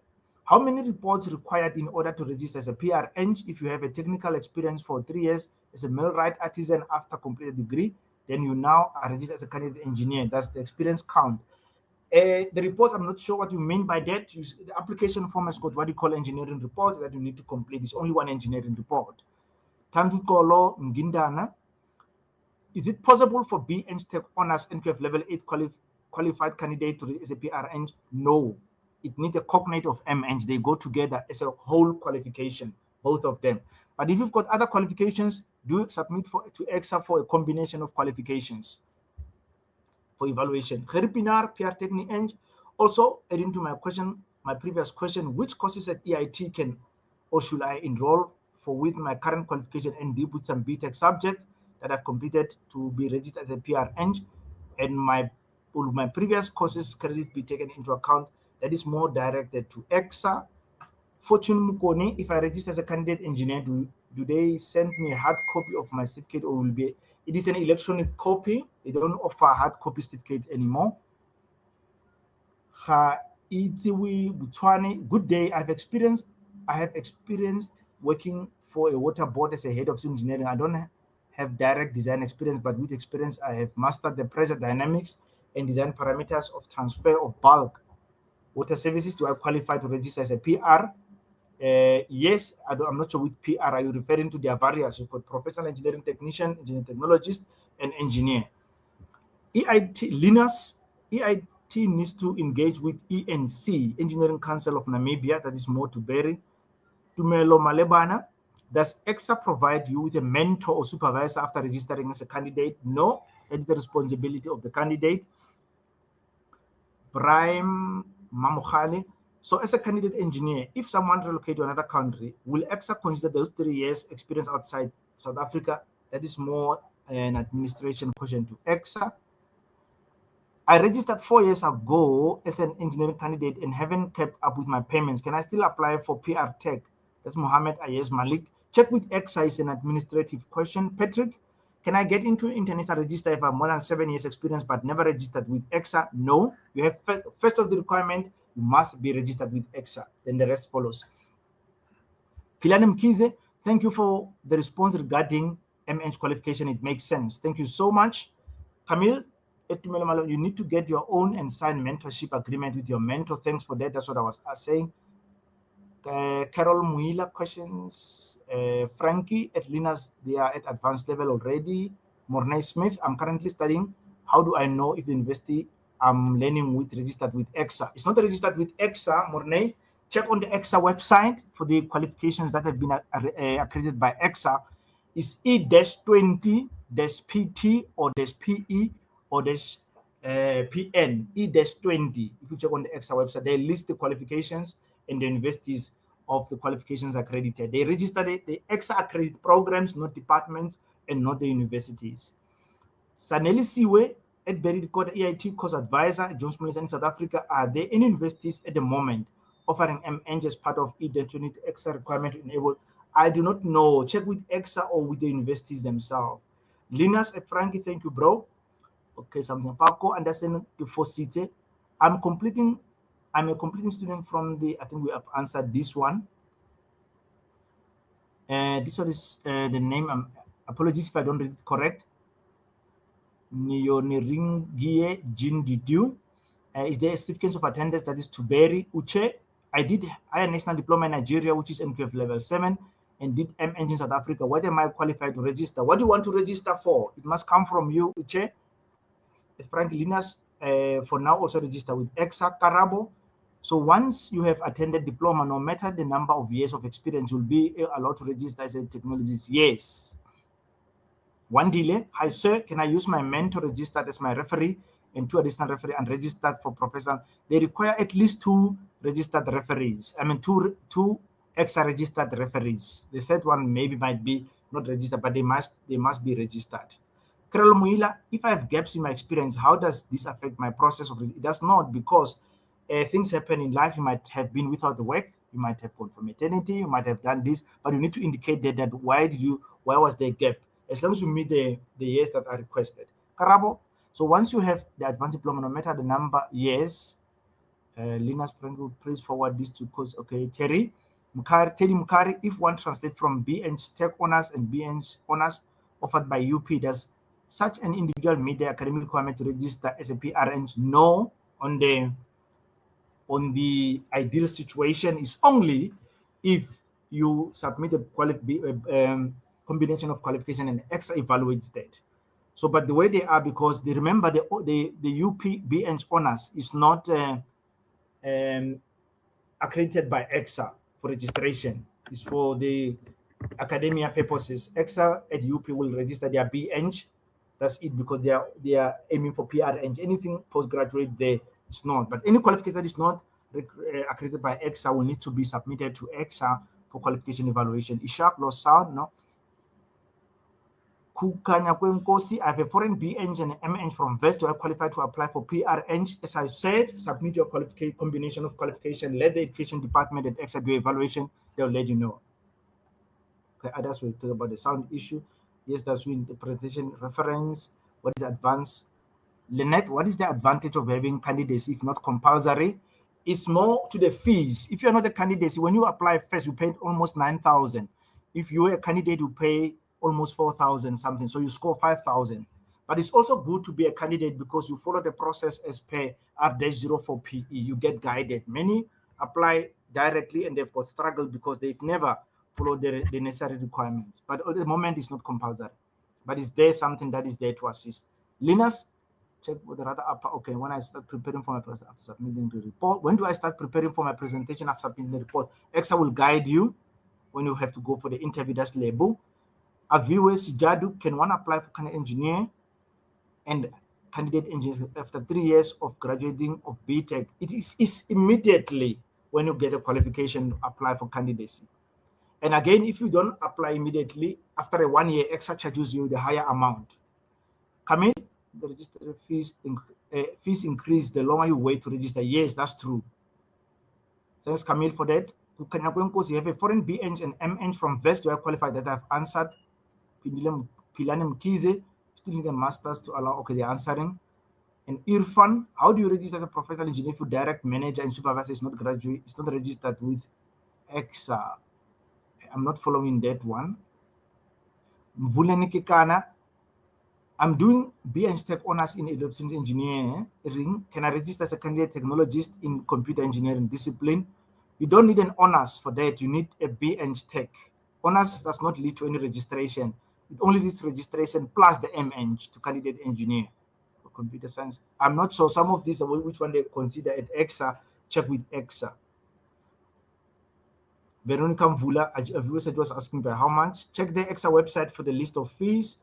how many reports required in order to register as a PRN? If you have a technical experience for 3 years as a millwright artisan after completed degree, then you now are registered as a candidate engineer. That's the experience count. The report, I'm not sure what you mean by that. The application form has got what you call engineering reports that you need to complete. It's only one engineering report. Tanzikolo Ngindana, is it possible for BEng to take honors NQF level 8 qualified candidate to as a PRN? No, it needs a cognate of MEng. They go together as a whole qualification, both of them. But if you've got other qualifications, do submit to EXA for a combination of qualifications for evaluation. Kheripinar, PR Technique Eng. Also, adding to my previous question, which courses at EIT can or should I enroll for with my current qualification and deal with some BTech subject that I've completed to be registered as a PRN, and my previous courses credits be taken into account? That is more directed to EXA. Fortune Mukoni, if I register as a candidate engineer, do they send me a hard copy of my certificate, or will be it is an electronic copy? They don't offer hard copy certificates anymore. Good day. I have experienced working for a water board as a head of civil engineering. I don't have direct design experience, but with experience, I have mastered the pressure dynamics and design parameters of transfer of bulk water services. Do I qualify to register as a PR? Yes, I'm not sure which PR are you referring to. There are various. You've got professional engineering technician, engineering technologist, and engineer. EIT needs to engage with ENC, Engineering Council of Namibia, that is more to Berry. Tumelo Malebana, Does EXA provide you with a mentor or supervisor after registering as a candidate? No, that is the responsibility of the candidate. Brian Mamukhale. So as a candidate engineer, if someone relocates to another country, will EXA consider those 3 years experience outside South Africa? That is more an administration question to EXA. I registered 4 years ago as an engineering candidate and haven't kept up with my payments. Can I still apply for PR Tech? That's Mohammed Ayez Malik. Check with EXA is an administrative question. Patrick, can I get into international register if I have more than 7 years experience but never registered with EXA? No. You have first of the requirement, you must be registered with EXA. Then the rest follows. Philanem Kize, thank you for the response regarding MH qualification. It makes sense. Thank you so much. Camille, you need to get your own and sign mentorship agreement with your mentor. Thanks for that. That's what I was saying. Carol Muila questions. Frankie at Linus, they are at advanced level already. Mornay Smith, I'm currently studying. How do I know if the university I'm learning with registered with EXA? It's not registered with EXA, Mornay. Check on the EXA website for the qualifications that have been accredited by EXA. It's E-20-PT or -PE or -PN, E-20. If you check on the EXA website, they list the qualifications and the universities of the qualifications accredited. They register the EXA accredited programs, not departments and not the universities. Saneli Siwe at Berry Dakota EIT course advisor at Jones Munis in South Africa. Are there any universities at the moment offering MN as part of E-20 EXA requirement to enable? I do not know. Check with EXA or with the universities themselves. Linus at Frankie, thank you, bro. Okay, something. Paco Anderson before City. I'm a completing student from the, I think we have answered this one. This one is the name. Apologies if I don't read it correct. Neoniringie Jin Didu. Is there a certificate of attendance that is to Berry Uche? I did higher national diploma in Nigeria, which is NQF level 7, and did MN in South Africa. What am I qualified to register? What do you want to register for? It must come from you, Uche. Frank Linus, for now, also register with EXA Karabo. So once you have attended diploma, no matter the number of years of experience, you'll be allowed to register as a technologist. Yes. One delay. Hi, sir. Can I use my mentor registered as my referee and 2 additional referee and registered for professional? They require at least 2 registered referees. I mean, two EXA registered referees. The third one maybe might be not registered, but they must be registered. Carol Muila, if I have gaps in my experience, how does this affect my process of? It does not, because things happen in life. You might have been without the work. You might have gone for maternity. You might have done this, but you need to indicate that why was there a gap? As long as you meet the years that are requested. Karabo. So once you have the advanced diploma, no matter the number, yes. Linus, please forward this to course. Okay, Terry Mukari, if one translates from BN's Tech Honors and BN's Honors offered by UP, does such an individual meet the academic requirement to register as a PRN? No. On the ideal situation is only if you submit a combination of qualification and EXA evaluates that. So, but the way they are, because they remember the UP BN's Honors is not accredited by EXA for registration. It's for the academia purposes. EXA at UP will register their BEng. That's it, because they are aiming for PRN. Anything postgraduate there is not. But any qualification that is not accredited by EXA will need to be submitted to EXA for qualification evaluation. Ishak lost sound, no? Kukanya Kwenkosi, I have a foreign BEng and an MEng from VEST. Do I qualify to apply for PRN? As I said, submit your combination of qualification. Let the education department and EXA do evaluation. They'll let you know. Okay, others will talk about the sound issue. Yes, that's when the presentation reference. What is advanced? Lynette, what is the advantage of having candidacy if not compulsory? It's more to the fees. If you're not a candidate, when you apply first, you pay almost 9,000. If you're a candidate, you pay almost 4,000 something. So you score 5,000. But it's also good to be a candidate because you follow the process as per R-04PE. You get guided. Many apply directly and they've got struggled because they've never followed the necessary requirements. But at the moment, it's not compulsory. But is there something that is there to assist? Linus, check with the other upper. Okay, when I start preparing for my presentation after submitting the report. When do I start preparing for my presentation after submitting the report? EXA will guide you. when you have to go for the interview. That's label. Aviwe Sijadu, can one apply for candidate engineer and candidate engineer after 3 years of graduating of BTech? It is immediately when you get a qualification, apply for candidacy. And again, if you don't apply immediately, after a 1 year, extra charges you the higher amount. Camille, the register fees increase the longer you wait to register. Yes, that's true. Thanks, Camille, for that. You have a foreign BEng and MEng from Vest who are qualified that I've answered. Pilane Mkize, still need a master's to allow. Okay, they're answering. And Irfan, how do you register as a professional engineer if your direct manager and supervisor is not graduate, it's not registered with EXA? I'm not following that one. Mvuleni Kikana, I'm doing BEng Tech honors in electronics engineering. Can I register as a candidate technologist in computer engineering discipline? You don't need an honors for that. You need a BEng Tech. Honors does not lead to any registration. It only leads to registration plus the MEng to candidate engineer for computer science. I'm not sure. Some of these, which one they consider at EXA, check with EXA. Veronica Mvula, a viewer said, was asking by how much. Check the EXA website for the list of fees.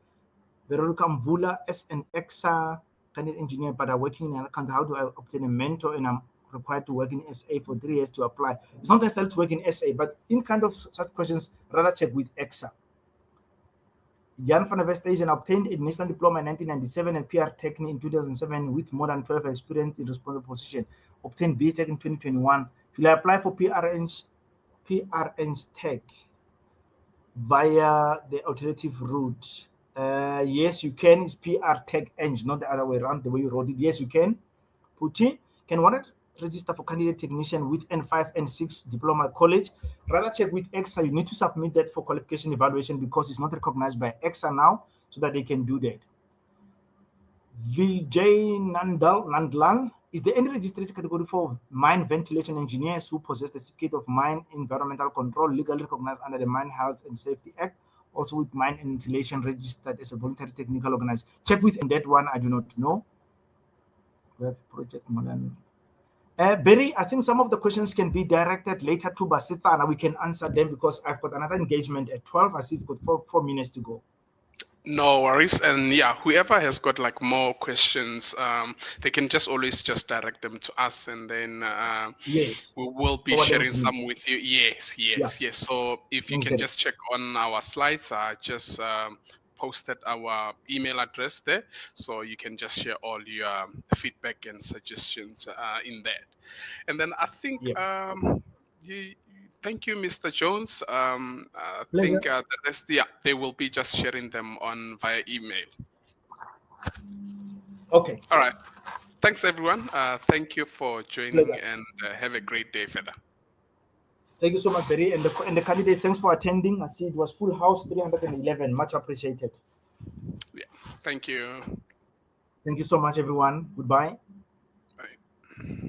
Veronica Mvula, as an EXA candidate engineer, but I'm working in an account. How do I obtain a mentor? And I'm required to work in SA for 3 years to apply. It's not necessary to work in SA, but in kind of such questions, rather check with EXA. Jan van der Vesthuizen obtained a national diploma in 1997 and PR Tech in 2007 with more than 12 years experience in responsible position. Obtained BTech in 2021. Will I apply for PRN Tech via the alternative route? Yes, you can. It's PR Tech Eng, not the other way around, the way you wrote it. Yes, you can. Putin, can one register for candidate technician with N5, N6 diploma college? Rather check with EXA. You need to submit that for qualification evaluation because it's not recognized by EXA now, so that they can do that. Vijay Nandlal, is there any registration category for mine ventilation engineers who possess the certificate of mine environmental control legally recognized under the Mine Health and Safety Act? Also with mine and ventilation registered as a voluntary technical organization. Check with that one. I do not know. We have Project Molan. Barry, I think some of the questions can be directed later to Basitsa and we can answer them because I've got another engagement at 12. I see we've got 4 minutes to go. No worries. And yeah, whoever has got like more questions, they can just always just direct them to us, and then yes, we will be sharing some with you. Yes. So if you can just check on our slides, I just posted our email address there, so you can just share all your feedback and suggestions in that. And then I think thank you, Mr. Jones. I think the rest, they will be just sharing them on via email. Okay. All right. Thanks, everyone. Thank you for joining and have a great day further. Thank you so much, Barry. And the candidates, thanks for attending. I see it was full house, 311. Much appreciated. Yeah. Thank you. Thank you so much, everyone. Goodbye. Bye.